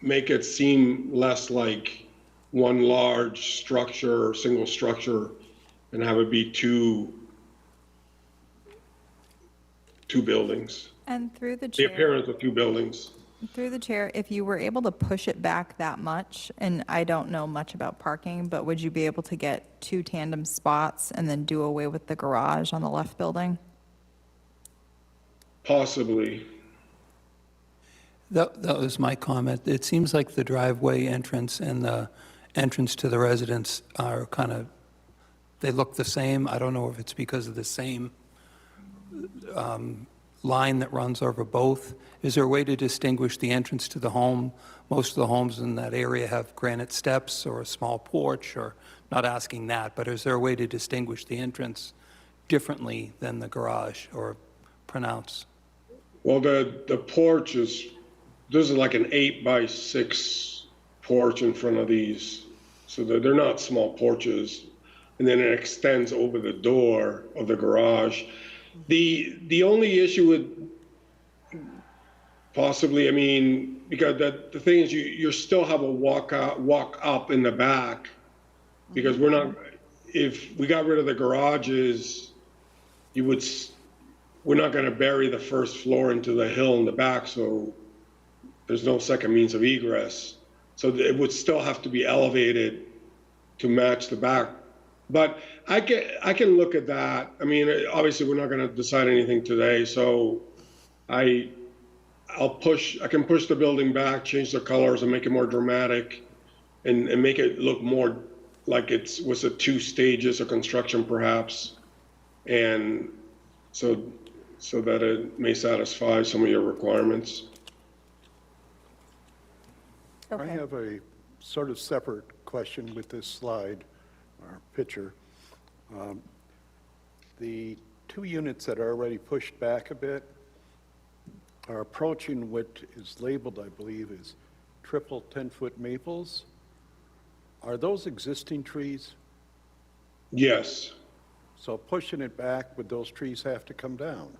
make it seem less like one large structure, single structure, and have it be two buildings, And through the the chair. appearance of two buildings. Through the chair, if you were able to push it back that much, and I don't know much about parking, but would you be able to get two tandem spots and then do away with the garage on the left building? Possibly. That was my comment. It seems like the driveway entrance and the entrance to the residence are kind of, they look the same. I don't know if it's because of the same line that runs over both. Is there a way to distinguish the entrance to the home? Most of the homes in that area have granite steps or a small porch, or, not asking that, but is there a way to distinguish the entrance differently than the garage, or pronounce? Well, the porch this is like an 8x6 porch in front of these. So they're not small porches. And then it extends over the door of the garage. The only issue with possibly, I mean, because the thing is you still have a walk up in the back, because if we got rid of the garages, we're not going to bury the first floor into the hill in the back. So there's no second means of egress. So it would still have to be elevated to match the back. But I can look at that. I mean, obviously, we're not gonna decide anything today, so I can push the building back, change the colors and make it more dramatic and make it look more like was a 2 stages of construction perhaps. And so that it may satisfy some of your requirements. I Okay. have a sort of separate question with this slide, or picture. The 2 units that are already pushed back a bit are approaching what is labeled, I believe, as triple 10-foot maples. Are those existing trees? Yes. So pushing it back, would those trees have to come down?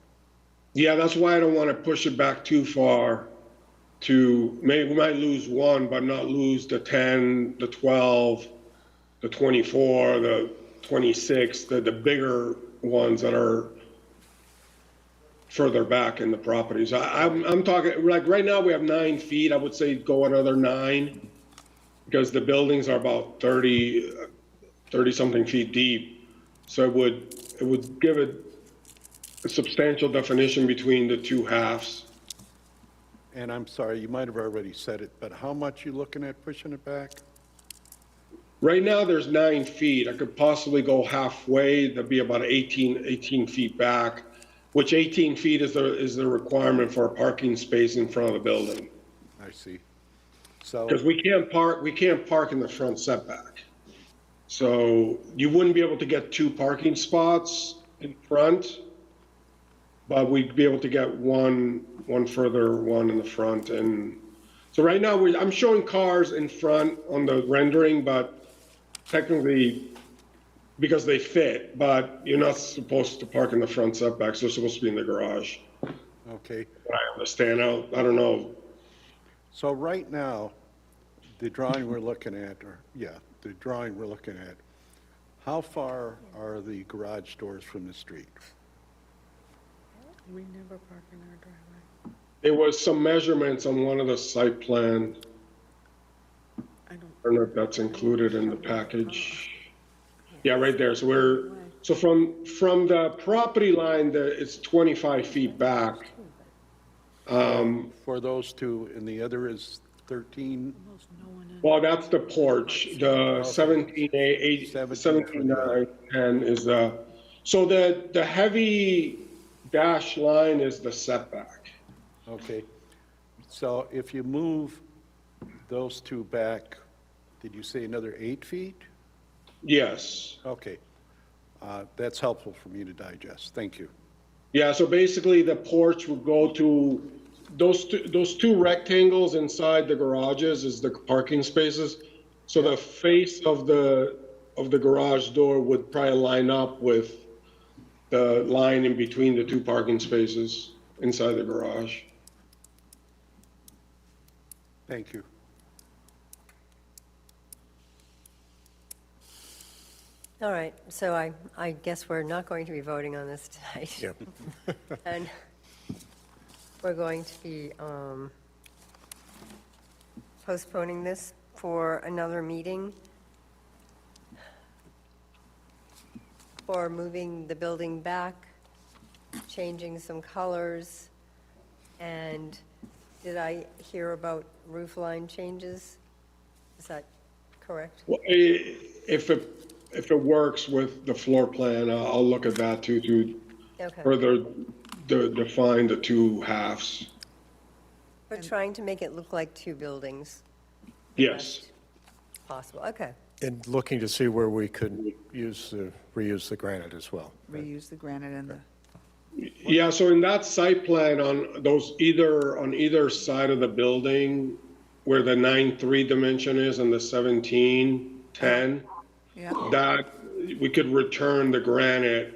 Yeah, that's why I don't want to push it back too far we might lose one, but not lose the 10, the 12, the 24, the 26, the bigger ones that are further back in the properties. I'm talking, like, right now we have 9 feet. I would say go another 9 because the buildings are about 30-something feet deep. So it would give it a substantial definition between the 2 halves. And I'm sorry, you might have already said it, but how much you looking at pushing it back? Right now, there's 9 feet. I could possibly go halfway. That'd be about 18 feet back, which 18 feet is the requirement for a parking space in front of the building. I see. So, Because we can't park in the front setback. So you wouldn't be able to get 2 parking spots in front, but we'd be able to get one further one in the front. And so right now, I'm showing cars in front on the rendering, but technically, because they fit, but you're not supposed to park in the front setbacks. They're supposed to be in the garage. okay. I understand. I don't know. So right now, the drawing we're looking at, how far are the garage doors from the street? We never park in our driveway. There was some measurements on one of the site plans. I don't know if that's included in the package. Yeah, right there. So from the property line, it's 25 feet back. For those 2, and the other is 13? Well, that's the porch. The 17A, 17, 10 is so the heavy dashed line is the setback. Okay. So if you move those 2 back, did you say another 8 feet? Yes. Okay. That's helpful for me to digest. Thank you. Yeah, so basically the porch would go to those 2 rectangles inside the garages is the parking spaces. So the face of the garage door would probably line up with the line in between the 2 parking spaces inside the garage. Thank you. All right, so I guess we're not going to be voting on this tonight. Yep. And we're going to be postponing this for another meeting, for moving the building back, changing some colors, and did I hear about roof line changes? Is that correct? Well, if it works with the floor plan, I'll look at that too, to Okay. further define the 2 halves. We're trying to make it look like 2 buildings. Yes. Possible, okay. And looking to see where we could reuse the granite as well. Reuse the granite and the, Yeah, so in that site plan on either side of the building, where the 9.3 dimension is and the 17.10, yeah, that we could return the granite.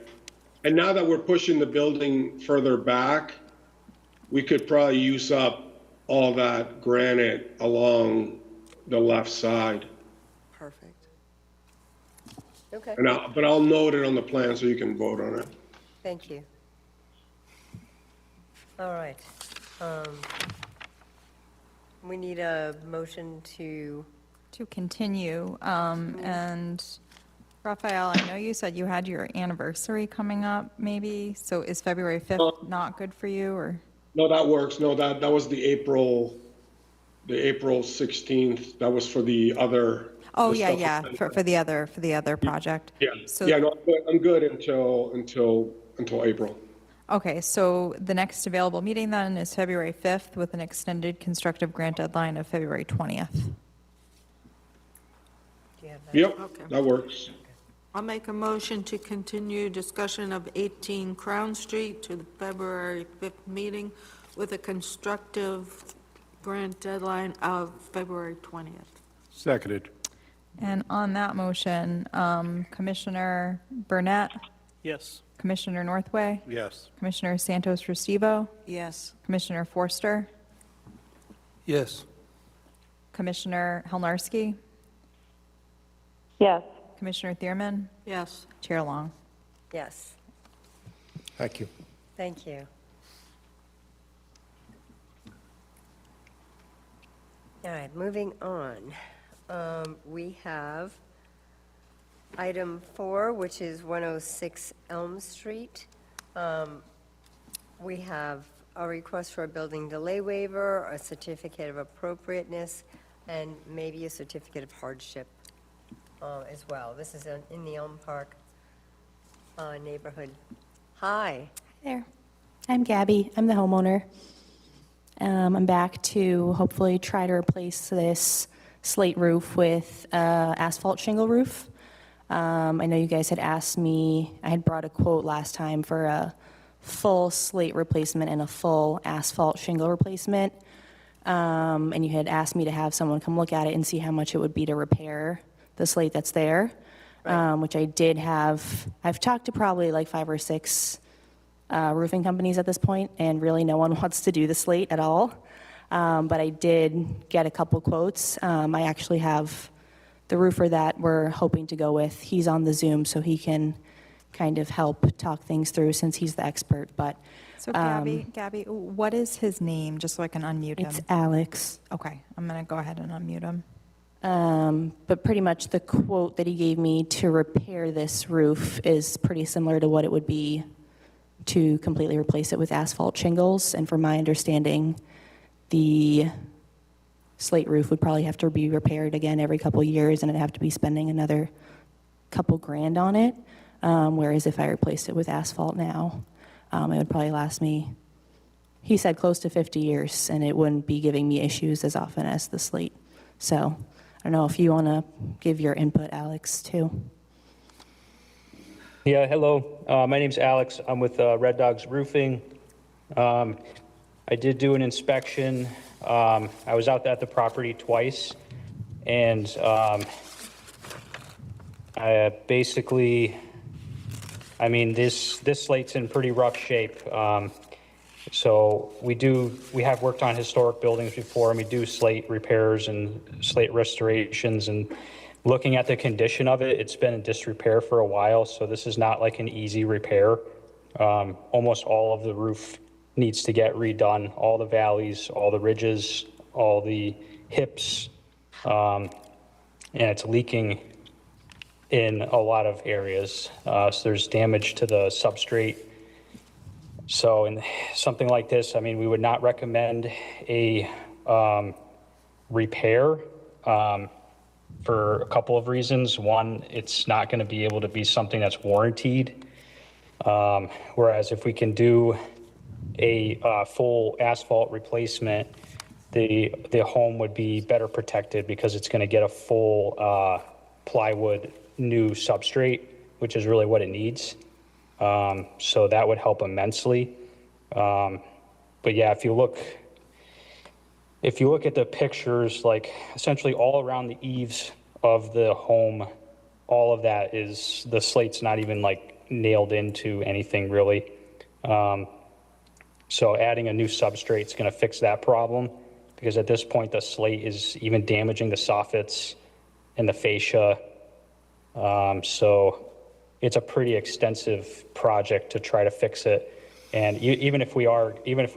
And now that we're pushing the building further back, we could probably use up all that granite along the left side. perfect. Okay, But I'll note it on the plan so you can vote on it. thank you. All right. We need a motion to, continue, and Raphael, I know you said you had your anniversary coming up, maybe, so is February 5th not good for you, or? No, that works. No, that was the April 16th. That was for the other. Oh, the yeah, stuff- for the other project. Yeah, So- yeah, no, I'm good until April. Okay, so the next available meeting then is February 5th with an extended constructive grant deadline of February 20th. do you have that? Yep, Okay. that works. I'll make a motion to continue discussion of 18 Crown Street to the February 5th meeting with a constructive grant deadline of February 20th. Seconded. And on that motion, Commissioner Burnett, Yes. Commissioner Northway, Yes. Commissioner Santos Restivo, Yes. Commissioner Forster, Yes. Commissioner Helnarski, Yes. Commissioner Thierman, Yes. Chair Long. Yes, Thank you. thank you. All right, moving on. We have item 4, which is 106 Elm Street. We have a request for a building delay waiver, a certificate of appropriateness, and maybe a certificate of hardship as well. This is in the Elm Park neighborhood. Hi. There. I'm Gabby. I'm the homeowner. I'm back to hopefully try to replace this slate roof with asphalt shingle roof. I know you guys had asked me, I had brought a quote last time for a full slate replacement and a full asphalt shingle replacement. And you had asked me to have someone come look at it and see how much it would be to repair the slate that's there, which I did have. I've talked to probably like 5 or 6 roofing companies at this point, and really no one wants to do the slate at all. But I did get a couple quotes. I actually have the roofer that we're hoping to go with. He's on the Zoom, so he can kind of help talk things through since he's the expert. But So Gabby, what is his name, just so I can unmute it's him? Alex. Okay, I'm going to go ahead and unmute him. But pretty much the quote that he gave me to repair this roof is pretty similar to what it would be to completely replace it with asphalt shingles. And from my understanding, the slate roof would probably have to be repaired again every couple years, and I'd have to be spending another couple grand on it. Whereas if I replaced it with asphalt now, it would probably last me, he said, close to 50 years, and it wouldn't be giving me issues as often as the slate. So I don't know if you want to give your input, Alex, too. Yeah, hello. My name's Alex. I'm with Red Dogs Roofing. I did do an inspection. I was out at the property twice, and I basically, I mean, this slate's in pretty rough shape. So we have worked on historic buildings before, and we do slate repairs and slate restorations, and looking at the condition of it, it's been in disrepair for a while, so this is not like an easy repair. Almost all of the roof needs to get redone, all the valleys, all the ridges, all the hips, and it's leaking in a lot of areas. So there's damage to the substrate. So in something like this, I mean, we would not recommend a repair for a couple of reasons. One, it's not going to be able to be something that's warranted. Whereas if we can do a full asphalt replacement, the home would be better protected because it's going to get a full plywood new substrate, which is really what it needs. So that would help immensely. But yeah, if you look at the pictures, like essentially all around the eaves of the home, all of that is, the slate's not even like nailed into anything really. So adding a new substrate is going to fix that problem, because at this point the slate is even damaging the soffits and the fascia. So it's a pretty extensive project to try to fix it. And even if we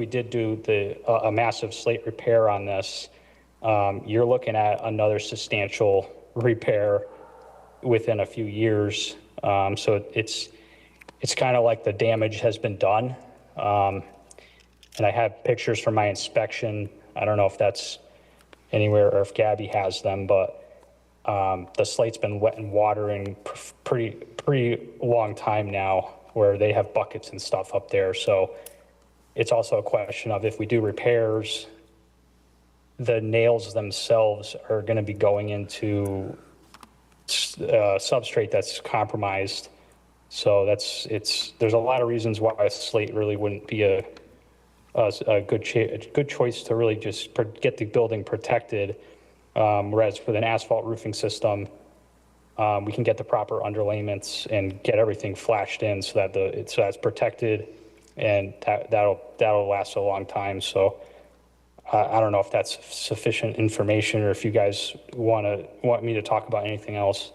did do a massive slate repair on this, you're looking at another substantial repair within a few years. So it's kind of like the damage has been done. And I have pictures from my inspection. I don't know if that's anywhere or if Gabby has them, but the slate's been wet and watering pretty long time now, where they have buckets and stuff up there. So it's also a question of, if we do repairs, the nails themselves are going to be going into substrate that's compromised. So there's a lot of reasons why a slate really wouldn't be a good choice to really just get the building protected. Whereas with an asphalt roofing system, we can get the proper underlayments and get everything flashed in so that it's protected, and that'll last a long time. So I don't know if that's sufficient information, or if you guys want me to talk about anything else.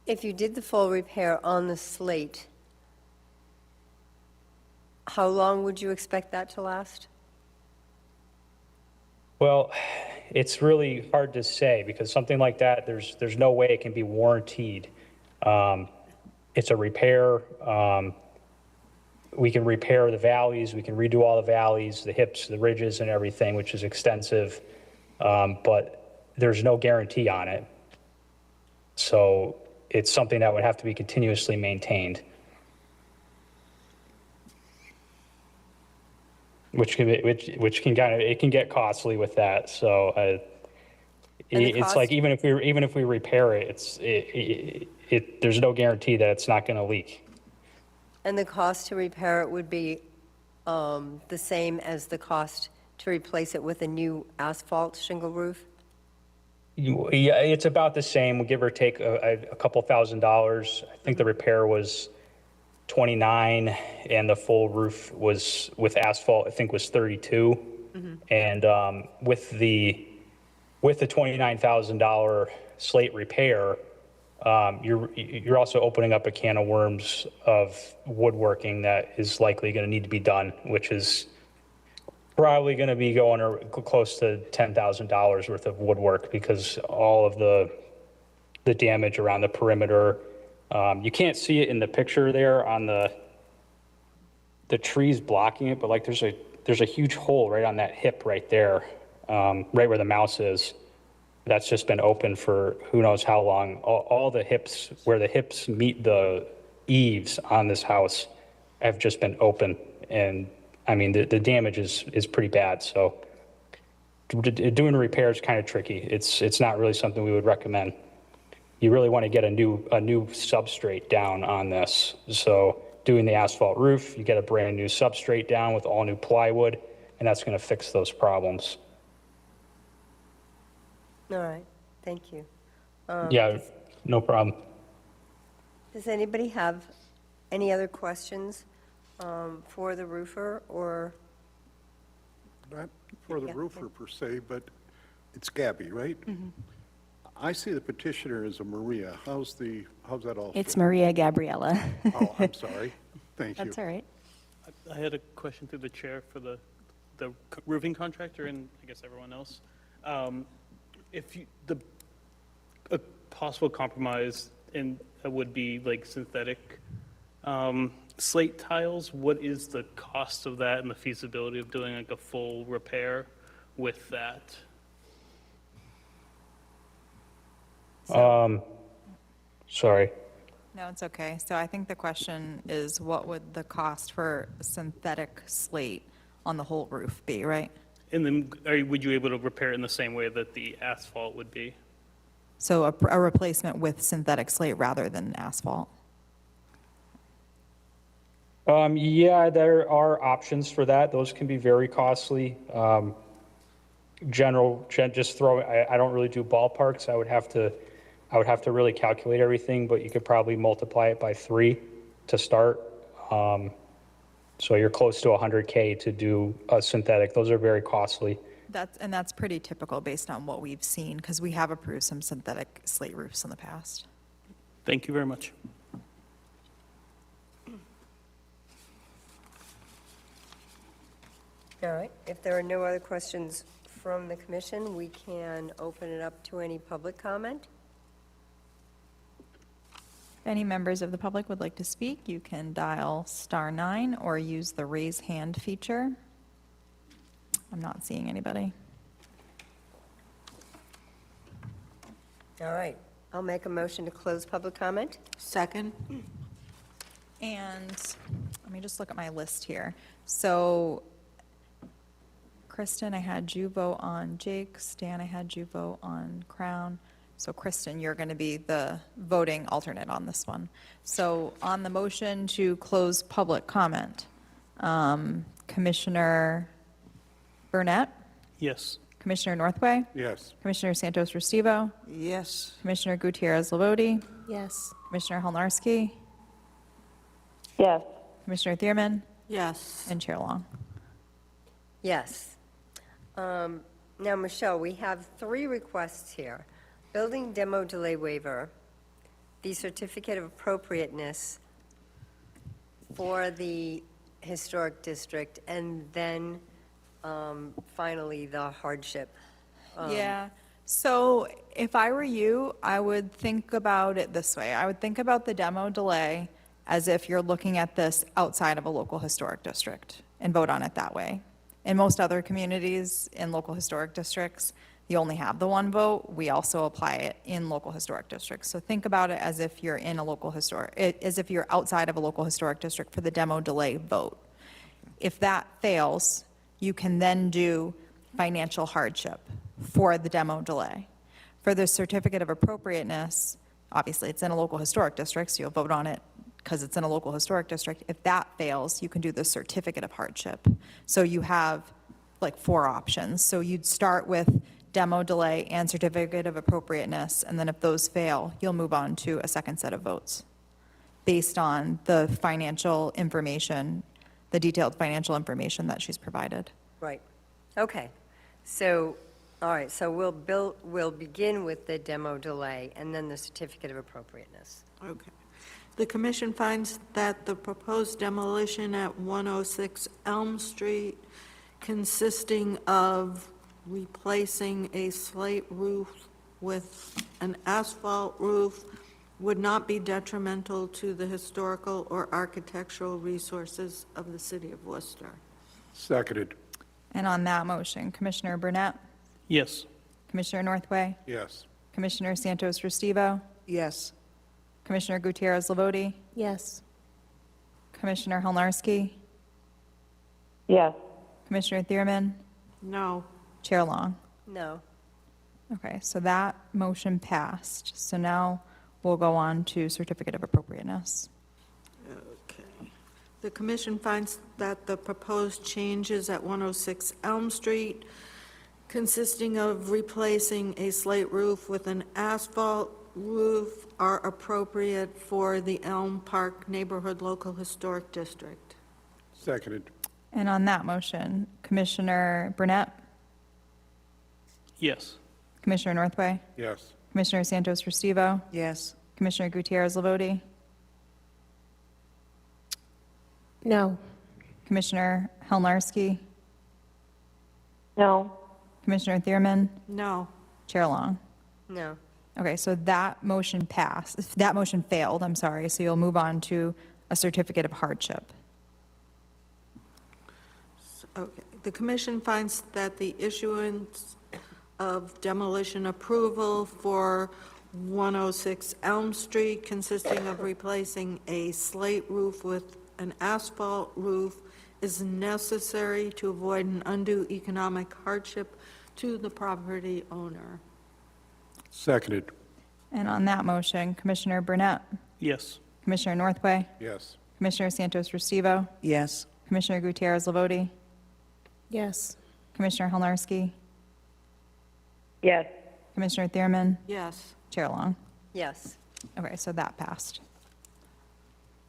If you did the full repair on the slate, how long would you expect that to last? Well, it's really hard to say, because something like that, there's no way it can be warranted. It's a repair. We can repair the valleys, we can redo all the valleys, the hips, the ridges and everything, which is extensive, but there's no guarantee on it. So it's something that would have to be continuously maintained. Which can it can get costly with that. So it's like, even if we repair it, there's no guarantee that it's not going to leak. And the cost to repair it would be the same as the cost to replace it with a new asphalt shingle roof? Yeah, it's about the same, give or take a couple $1,000s. I think the repair was 29, and the full roof was, with asphalt, I think was 32. And with the $29,000 slate repair, you're also opening up a can of worms of woodworking that is likely going to need to be done, which is probably going to be going close to $10,000 worth of woodwork, because all of the damage around the perimeter. You can't see it in the picture there on the trees blocking it, but like there's a huge hole right on that hip right there, right where the mouse is. That's just been open for who knows how long. All the hips, where the hips meet the eaves on this house, have just been open. And I mean, the damage is pretty bad. So doing a repair is kind of tricky. It's not really something we would recommend. You really want to get a new substrate down on this. So doing the asphalt roof, you get a brand new substrate down with all new plywood, and that's going to fix those problems. All right, thank you. Yeah, no problem. Does anybody have any other questions for the roofer, or? Not for the Yeah, roofer per se, but it's Gabby, right? I see the petitioner as a Maria. How's that all? It's fit? Maria Gabriella. Oh, I'm sorry. Thank you. That's all right. I had a question through the chair for the roofing contractor and I guess everyone else. If a possible compromise would be like synthetic slate tiles, what is the cost of that and the feasibility of doing like a full repair with that? Sorry. No, it's okay. So I think the question is, what would the cost for synthetic slate on the whole roof be, right? And then would you able to repair it in the same way that the asphalt would be? So a replacement with synthetic slate rather than asphalt? Yeah, there are options for that. Those can be very costly. Just throw, I don't really do ballparks. I would have to really calculate everything, but you could probably multiply it by 3 to start. So you're close to 100K to do a synthetic. Those are very costly. That's pretty typical based on what we've seen, because we have approved some synthetic slate roofs in the past. Thank you very much. All right, if there are no other questions from the commission, we can open it up to any public comment. If any members of the public would like to speak, you can dial *9 or use the raise hand feature. I'm not seeing anybody. All right, I'll make a motion to close public comment. Second? And let me just look at my list here. So, Kristen, I had you vote on Jake's. Dan, I had you vote on Crown. So Kristen, you're going to be the voting alternate on this one. So on the motion to close public comment, Commissioner Burnett, Yes. Commissioner Northway, Yes. Commissioner Santos Restivo, Yes. Commissioner Gutierrez Levodi, Yes. Commissioner Halnarski, Yes. Commissioner Thierman, Yes. and Chair Long. Yes. Now, Michelle, we have 3 requests here. Building demo delay waiver, the certificate of appropriateness for the historic district, and then finally the hardship. Yeah, so if I were you, I would think about it this way. I would think about the demo delay as if you're looking at this outside of a local historic district and vote on it that way. In most other communities in local historic districts, you only have the 1 vote. We also apply it in local historic districts. So think about it as if you're in a local as if you're outside of a local historic district for the demo delay vote. If that fails, you can then do financial hardship for the demo delay. For the certificate of appropriateness, obviously, it's in a local historic district, so you'll vote on it because it's in a local historic district. If that fails, you can do the certificate of hardship. So you have like 4 options. So you'd start with demo delay and certificate of appropriateness, and then if those fail, you'll move on to a second set of votes based on the financial information, the detailed financial information that she's provided. Right. Okay. So, all right, so we'll begin with the demo delay and then the certificate of appropriateness. Okay. The commission finds that the proposed demolition at 106 Elm Street, consisting of replacing a slate roof with an asphalt roof, would not be detrimental to the historical or architectural resources of the city of Worcester. Seconded. And on that motion, Commissioner Burnett, Yes. Commissioner Northway, Yes. Commissioner Santos Restivo, Yes. Commissioner Gutierrez Levodi, Yes. Commissioner Halnarski, Yes. Commissioner Thierman, No. Chair Long. No. Okay, so that motion passed. So now we'll go on to certificate of appropriateness. Okay. The commission finds that the proposed changes at 106 Elm Street, consisting of replacing a slate roof with an asphalt roof, are appropriate for the Elm Park Neighborhood Local Historic District. Seconded. And on that motion, Commissioner Burnett, Yes. Commissioner Northway, Yes. Commissioner Santos Restivo, Yes. Commissioner Gutierrez Levodi, No. Commissioner Halnarski, No. Commissioner Thierman, No. Chair Long. No. Okay, so that motion passed, that motion failed, I'm sorry, so you'll move on to a certificate of hardship. Okay. The commission finds that the issuance of demolition approval for 106 Elm Street, consisting of replacing a slate roof with an asphalt roof, is necessary to avoid an undue economic hardship to the property owner. Seconded. And on that motion, Commissioner Burnett, Yes. Commissioner Northway, Yes. Commissioner Santos Restivo, Yes. Commissioner Gutierrez Levodi, Yes. Commissioner Halnarski, Yes. Commissioner Thierman, Yes. Chair Long. Yes. Okay, so that passed.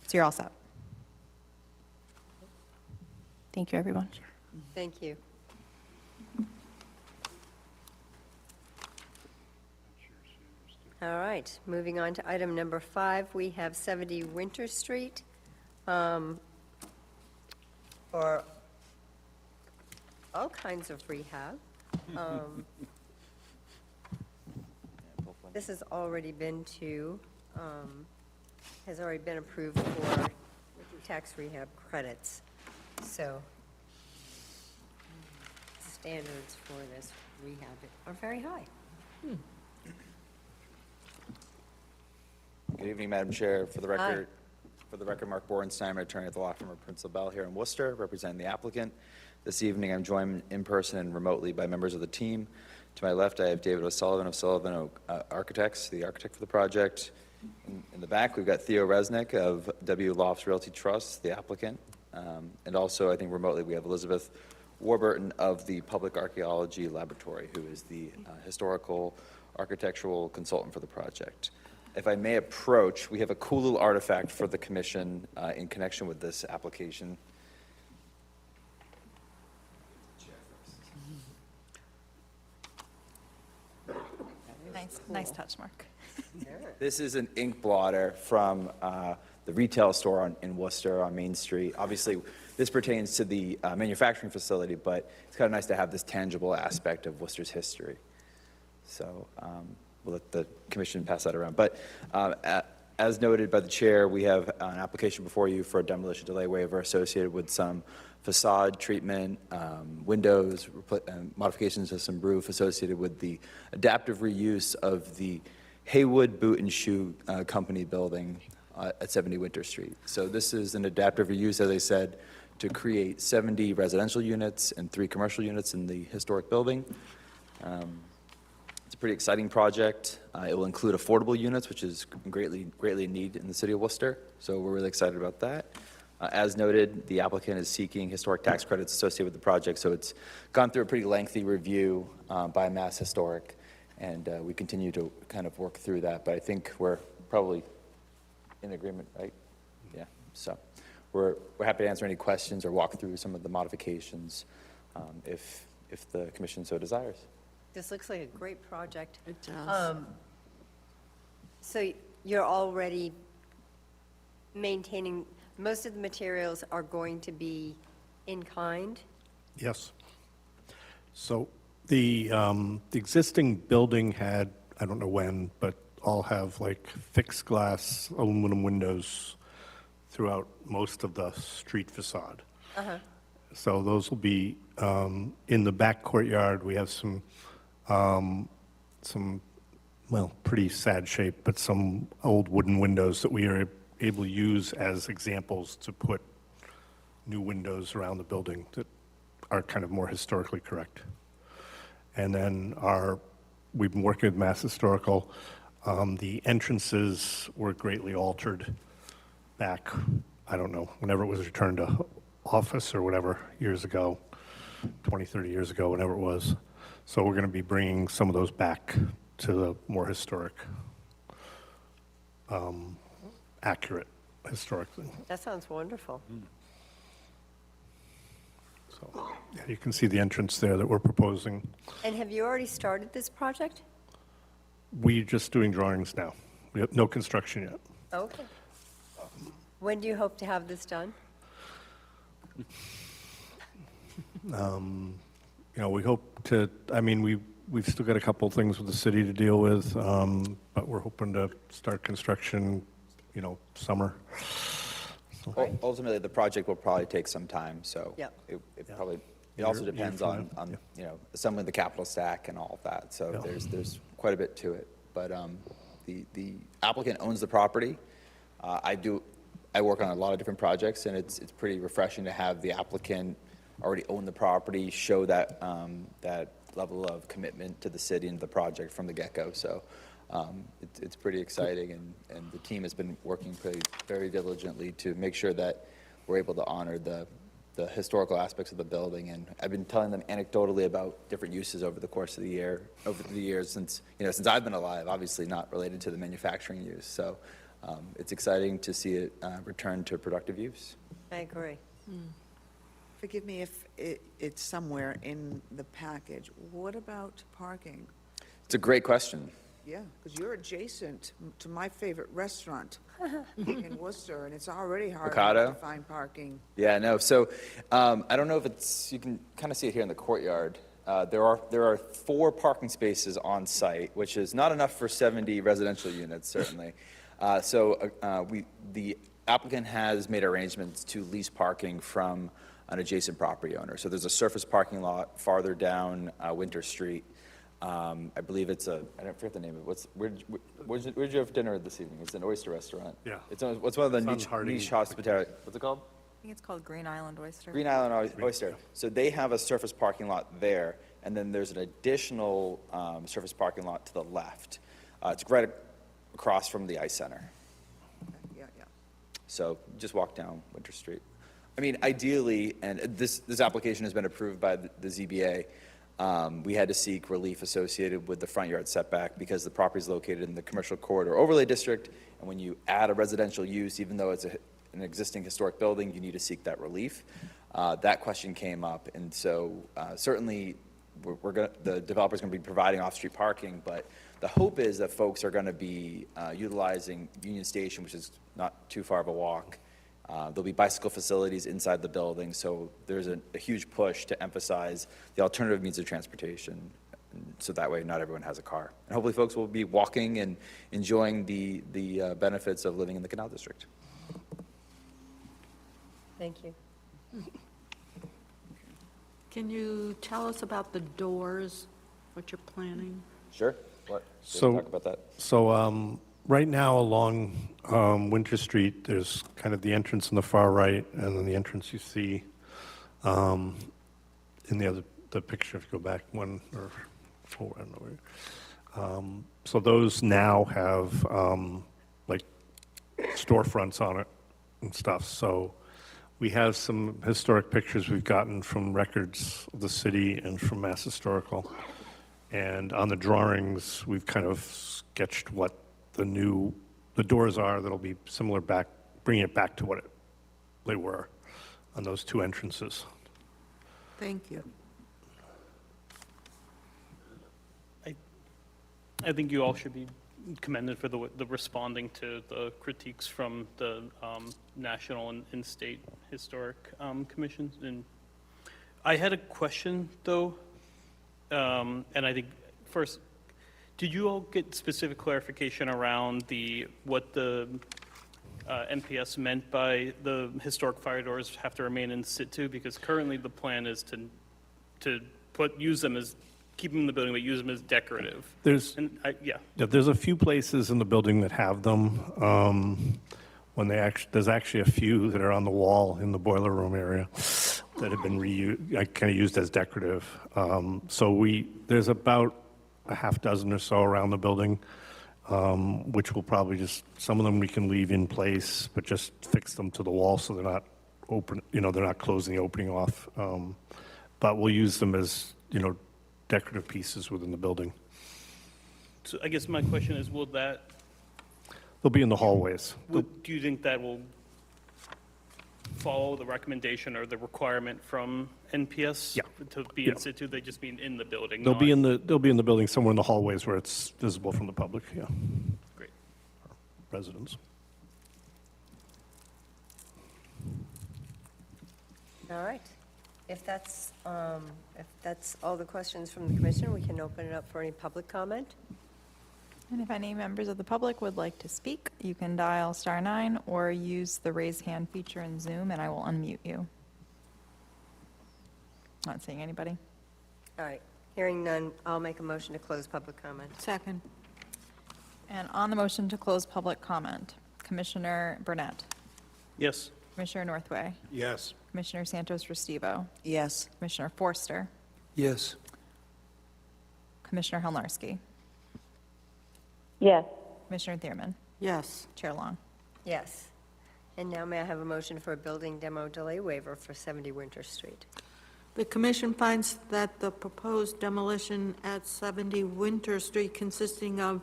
So you're all set. Thank you, everyone. Thank you. All right, moving on to item number 5, we have 70 Winter Street, for all kinds of rehab. This has already been has already been approved for tax rehab credits, so standards for this rehab are very high. Good evening, Madam Chair. For the record, Mark Borenstein, attorney at the law firm of Prince LaBelle here in Worcester, representing the applicant. This evening, I'm joined in person and remotely by members of the team. To my left, I have David O'Sullivan of Sullivan Architects, the architect for the project. In the back, we've got Theo Resnick of W. Lofts Realty Trust, the applicant. And also, I think remotely, we have Elizabeth Warburton of the Public Archaeology Laboratory, who is the historical architectural consultant for the project. If I may approach, we have a cool little artifact for the commission in connection with this application. Nice touch, Mark. This is an ink blotter from the retail store in Worcester on Main Street. Obviously, this pertains to the manufacturing facility, but it's kind of nice to have this tangible aspect of Worcester's history. So we'll let the commission pass that around. But as noted by the chair, we have an application before you for a demolition delay waiver associated with some facade treatment, windows, modifications of some roof associated with the adaptive reuse of the Haywood Boot and Shoe Company building at 70 Winter Street. So this is an adaptive reuse, as I said, to create 70 residential units and 3 commercial units in the historic building. It's a pretty exciting project. It will include affordable units, which is greatly in need in the city of Worcester. So we're really excited about that. As noted, the applicant is seeking historic tax credits associated with the project, so it's gone through a pretty lengthy review by Mass Historic, and we continue to kind of work through that, but I think we're probably in agreement, right? Yeah, so we're happy to answer any questions or walk through some of the modifications if the commission so desires. This looks like a great project. It does. So you're already maintaining, most of the materials are going to be in kind? Yes. So the existing building had, I don't know when, but all have like fixed glass aluminum windows throughout most of the street facade. So those will be in the back courtyard. We have some, well, pretty sad shape, but some old wooden windows that we are able to use as examples to put new windows around the building that are kind of more historically correct. And then we've been working with Mass Historical. The entrances were greatly altered back, I don't know, whenever it was returned to office or whatever, years ago, 20, 30 years ago, whenever it was. So we're going to be bringing some of those back to the more historic, accurate historically. That sounds wonderful. So yeah, you can see the entrance there that we're proposing. And have you already started this project? We're just doing drawings now. We have no construction yet. Okay. When do you hope to have this done? We hope to, I mean, we've still got a couple things with the city to deal with, but we're hoping to start construction, summer. Ultimately, the project will probably take some time, so Yep. it also depends on assembling the capital stack and all of that. So there's quite a bit to it. But the applicant owns the property. I work on a lot of different projects, and it's pretty refreshing to have the applicant already own the property, show that that level of commitment to the city and the project from the get-go. So it's pretty exciting, and the team has been working very diligently to make sure that we're able to honor the historical aspects of the building. And I've been telling them anecdotally about different uses over the course of the years since I've been alive, obviously not related to the manufacturing use. So it's exciting to see it return to productive use. I agree. Forgive me if it's somewhere in the package. What about parking? It's a great question. Yeah, because you're adjacent to my favorite restaurant in Worcester, and it's already hard Ocado? to find parking. Yeah, no, so I don't know if you can kind of see it here in the courtyard. There are 4 parking spaces on site, which is not enough for 70 residential units, certainly. The applicant has made arrangements to lease parking from an adjacent property owner. So there's a surface parking lot farther down Winter Street. I believe it's I don't forget the name of it. Where'd you have dinner this evening? It's an oyster restaurant. Yeah. What's one of the It's on niche hospitality, what's it called? I think it's called Green Island Oyster. Green Island Oyster. So they have a surface parking lot there, and then there's an additional surface parking lot to the left. It's right across from the Ice Center. Yeah. So just walk down Winter Street. I mean, ideally, and this application has been approved by the ZBA, we had to seek relief associated with the front yard setback because the property is located in the commercial corridor overlay district, and when you add a residential use, even though it's an existing historic building, you need to seek that relief. That question came up, and so certainly the developer's going to be providing off-street parking, but the hope is that folks are going to be utilizing Union Station, which is not too far of a walk. There'll be bicycle facilities inside the building, so there's a huge push to emphasize the alternative means of transportation, so that way not everyone has a car. And hopefully folks will be walking and enjoying the benefits of living in the Canal District. Thank you. Can you tell us about the doors, what you're planning? Sure? What? So- Talk about that. So right now along Winter Street, there's kind of the entrance on the far right, and then the entrance you see in the picture, if you go back one or four, I don't know where. So those now have like storefronts on it and stuff. So we have some historic pictures we've gotten from records of the city and from Mass Historical. And on the drawings, we've kind of sketched what the doors are that'll be similar back, bringing it back to what they were on those 2 entrances. Thank you. I think you all should be commended for the responding to the critiques from the national and state historic commissions. And I had a question, though, and I think first, did you all get specific clarification around what the NPS meant by the historic fire doors have to remain in situ? Because currently the plan is to use them as, keep them in the building, but use them as decorative. There's a few places in the building that have them. There's actually a few that are on the wall in the boiler room area that have been kind of used as decorative. There's about a half dozen or so around the building, which will probably some of them we can leave in place, but just fix them to the wall so they're not open, they're not closing the opening off. But we'll use them as, decorative pieces within the building. So I guess my question is, They'll be in the hallways. do you think that will follow the recommendation or the requirement from NPS? Yeah. To be in situ, they just mean in the building? They'll be in the building somewhere in the hallways where it's visible from the public, yeah. Great. Residents. All right. If that's all the questions from the commission, we can open it up for any public comment. And if any members of the public would like to speak, you can dial *9 or use the raise hand feature in Zoom, and I will unmute you. Not seeing anybody. All right. Hearing none, I'll make a motion to close public comment. Second. And on the motion to close public comment, Commissioner Burnett, Yes. Commissioner Northway, Yes. Commissioner Santos Restivo, Yes. Commissioner Forster, Yes. Commissioner Helnarski, Yes. Commissioner Thierman, Yes. Chair Long. Yes. And now may I have a motion for a building demo delay waiver for 70 Winter Street? The commission finds that the proposed demolition at 70 Winter Street, consisting of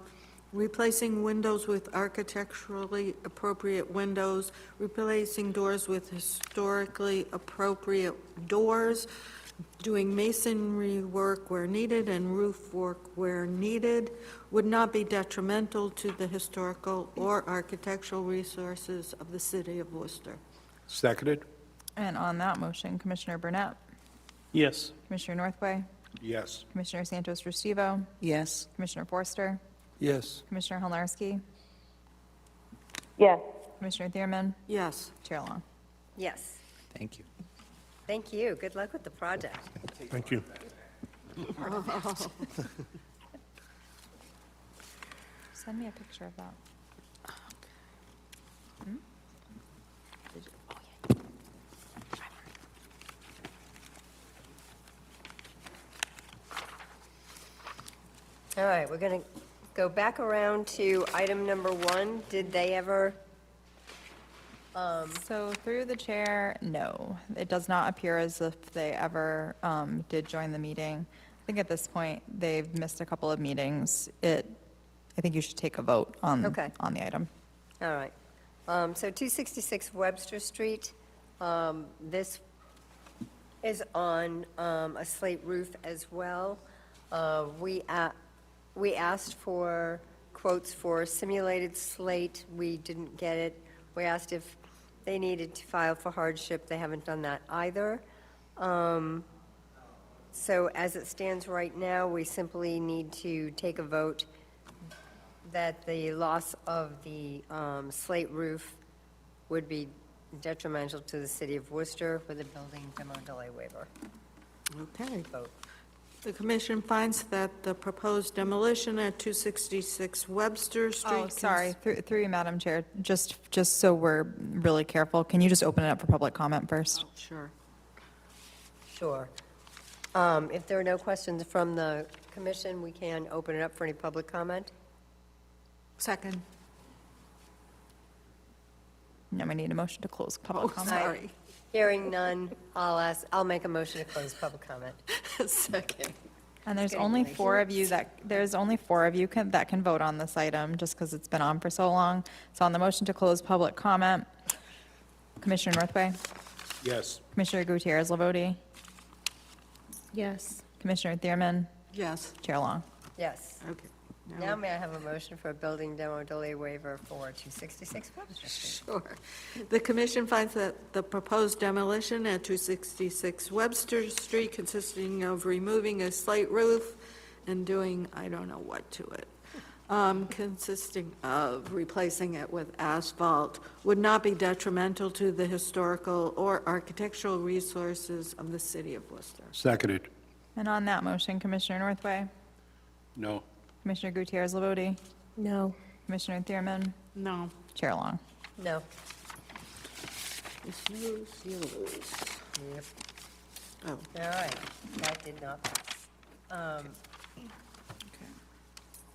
replacing windows with architecturally appropriate windows, replacing doors with historically appropriate doors, doing masonry work where needed and roof work where needed, would not be detrimental to the historical or architectural resources of the city of Worcester. Seconded? And on that motion, Commissioner Burnett, Yes. Commissioner Northway, Yes. Commissioner Santos Restivo, Yes. Commissioner Forster, Yes. Commissioner Halnarski, Yes. Commissioner Thierman, Yes. Chair Long. Yes. Thank you. Thank you. Good luck with the project. Thank you. Send me a picture of that. All right, we're going to go back around to item number 1. Did they ever, So through the chair, no. It does not appear as if they ever did join the meeting. I think at this point, they've missed a couple of meetings. I think you should take a vote on, Okay. on the item. all right. So 266 Webster Street, this is on a slate roof as well. We asked for quotes for simulated slate. We didn't get it. We asked if they needed to file for hardship. They haven't done that either. So as it stands right now, we simply need to take a vote that the loss of the slate roof would be detrimental to the city of Worcester with a building demo delay waiver. Okay. Vote. The commission finds that the proposed demolition at 266 Webster Street. Oh, sorry, through you, Madam Chair, just so we're really careful, can you just open it up for public comment first? Sure. Sure. If there are no questions from the commission, we can open it up for any public comment. Second. No, we need a motion to close public comment. Sorry. Hearing none, I'll make a motion to close public comment. Second. And there's only four of you that can vote on this item, just because it's been on for so long. So on the motion to close public comment, Commissioner Northway, Yes. Commissioner Gutierrez Lavoti, Yes. Commissioner Thierman, Yes. Chair Long. Yes. Okay. Now may I have a motion for a building demo delay waiver for 266 Webster Street? Sure. The commission finds that the proposed demolition at 266 Webster Street consisting of removing a slate roof and doing, I don't know what to it, consisting of replacing it with asphalt, would not be detrimental to the historical or architectural resources of the city of Worcester. Seconded. And on that motion, Commissioner Northway, No. Commissioner Gutierrez Lavoti, No. Commissioner Thierman, No. Chair Long. No. Yep. Oh. All right, that did not pass.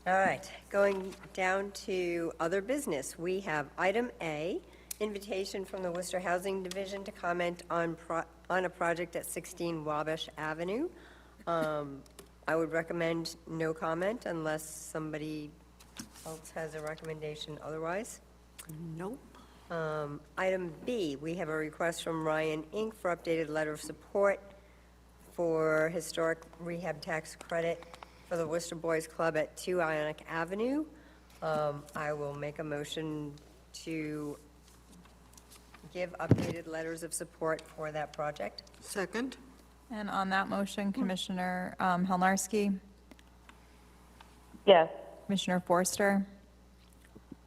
All right, going down to other business, we have item A, invitation from the Worcester Housing Division to comment on a project at 16 Wabash Avenue. I would recommend no comment unless somebody else has a recommendation otherwise. Nope. Item B, we have a request from Ryan Inc. for updated letter of support for historic rehab tax credit for the Worcester Boys Club at 2 Ionic Avenue. I will make a motion to give updated letters of support for that project. Second? And on that motion, Commissioner Halnarski, Yes. Commissioner Forster,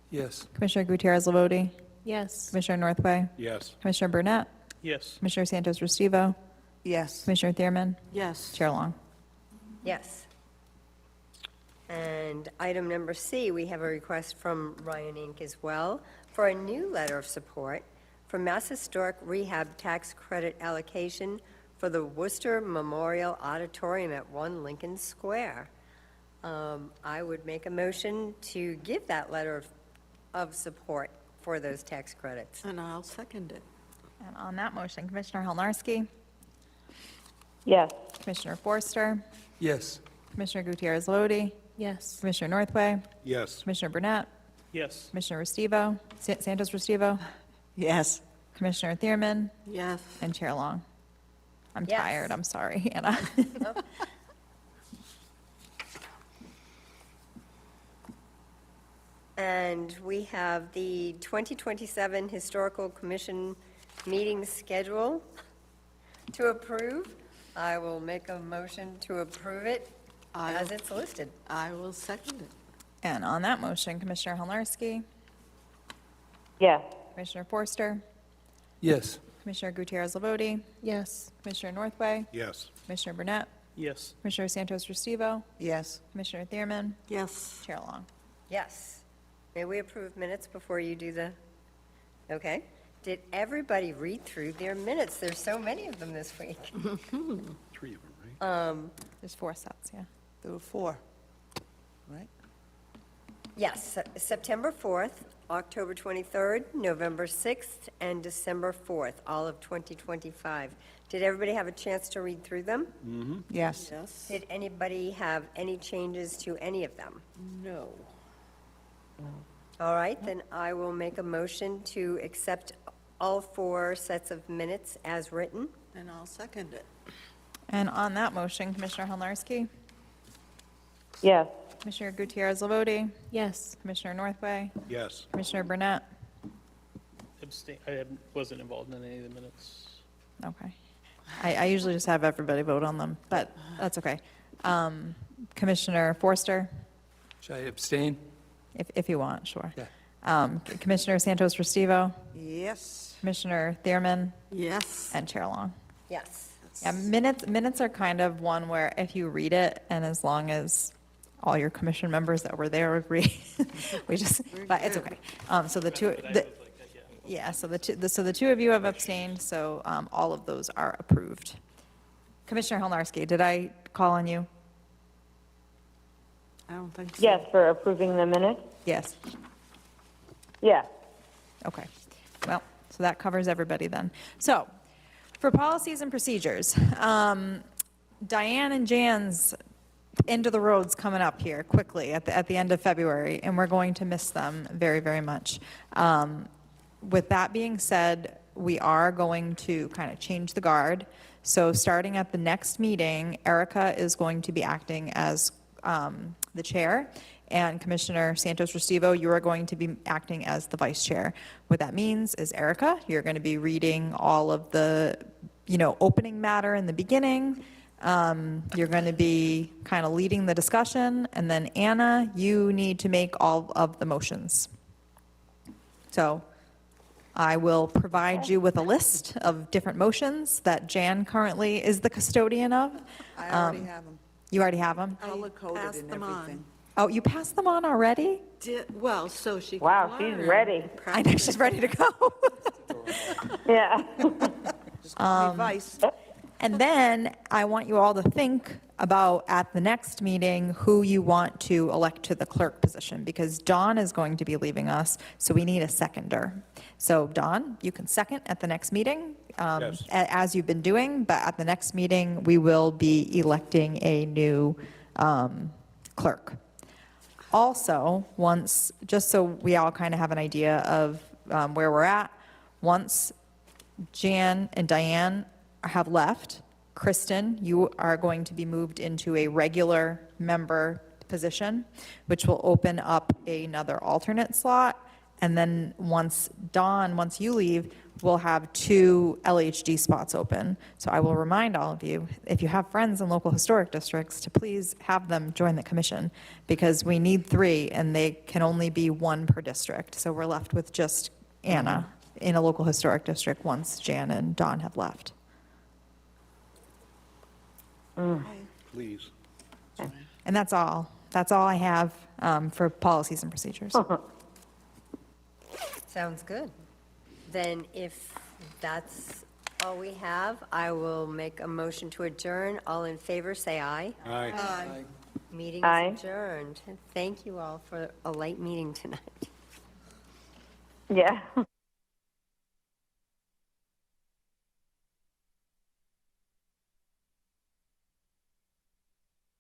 Yes. Commissioner Gutierrez Lavoti, Yes. Commissioner Northway, Yes. Commissioner Burnett, Yes. Commissioner Santos Restivo, Yes. Commissioner Thierman, Yes. Chair Long. Yes. And item number C, we have a request from Ryan Inc. as well for a new letter of support for Mass Historic Rehab Tax Credit allocation for the Worcester Memorial Auditorium at 1 Lincoln Square. I would make a motion to give that letter of support for those tax credits. And I'll second it. And on that motion, Commissioner Halnarski, Yes. Commissioner Forster, Yes. Commissioner Gutierrez Lavoti, Yes. Commissioner Northway, Yes. Commissioner Burnett, Yes. Commissioner Restivo, Santos Restivo, Yes. Commissioner Thierman, Yes. and Chair Long. I'm Yes. tired, I'm sorry, Anna. And we have the 2027 Historical Commission meeting schedule to approve. I will make a motion to approve it as it's listed. I will second it. And on that motion, Commissioner Halnarski, Yes. Commissioner Forster, Yes. Commissioner Gutierrez Levodi, Yes. Commissioner Northway, Yes. Commissioner Burnett, Yes. Commissioner Santos Restivo, Yes. Commissioner Thierman, Yes. Chair Long. Yes. May we approve minutes before you do the, okay? Did everybody read through their minutes? There's so many of them this week. 3 of them, right? There's 4 sets, yeah. There were 4, right? Yes, September 4th, October 23rd, November 6th, and December 4th, all of 2025. Did everybody have a chance to read through them? Yes. Yes. Did anybody have any changes to any of them? No. All right, then I will make a motion to accept all 4 sets of minutes as written. And I'll second it. And on that motion, Commissioner Halnarski, Yes. Commissioner Gutierrez Levodi, Yes. Commissioner Northway, Yes. Commissioner Burnett. Abstain, I wasn't involved in any of the minutes. Okay. I usually just have everybody vote on them, but that's okay. Commissioner Forster, Should I abstain? if you want, sure. Yeah. Commissioner Santos Restivo, Yes. Commissioner Thierman, Yes. and Chair Long. Yes. Yeah, minutes are kind of one where if you read it, and as long as all your commission members that were there agree, we just, but it's okay. So the two, yeah, so the two of you have abstained, so all of those are approved. Commissioner Halnarski, did I call on you? I don't think so. Yes, for approving the minutes? Yes. Yes. Okay. Well, so that covers everybody then. So, for policies and procedures, Diane and Jan's end of the road's coming up here quickly at the end of February, and we're going to miss them very, very much. With that being said, we are going to kind of change the guard. So starting at the next meeting, Erica is going to be acting as the chair, and Commissioner Santos Restivo, you are going to be acting as the vice chair. What that means is, Erica, you're going to be reading all of the, opening matter in the beginning. You're going to be kind of leading the discussion, and then Anna, you need to make all of the motions. So I will provide you with a list of different motions that Jan currently is the custodian of. I already have them, You already have them? color-coded passed and them on. everything. Oh, you passed them on already? Well, so she can Wow, she's learn. ready. I know, she's ready to go. Yeah. Just call me Vice. And then I want you all to think about, at the next meeting, who you want to elect to the clerk position, because Dawn is going to be leaving us, so we need a seconder. So Dawn, you can second at the next meeting, Yes. as you've been doing, but at the next meeting, we will be electing a new clerk. Also, just so we all kind of have an idea of where we're at, once Jan and Diane have left, Kristen, you are going to be moved into a regular member position, which will open up another alternate slot. And then once you leave, we'll have 2 LHD spots open. So I will remind all of you, if you have friends in local historic districts, to please have them join the commission, because we need 3, and they can only be 1 per district. So we're left with just Anna in a local historic district once Jan and Dawn have left. Please. And that's all. That's all I have for policies and procedures. Sounds good. Then if that's all we have, I will make a motion to adjourn. All in favor, say aye. Aye. Meeting Aye. is adjourned. Thank you all for a late meeting tonight. Yeah.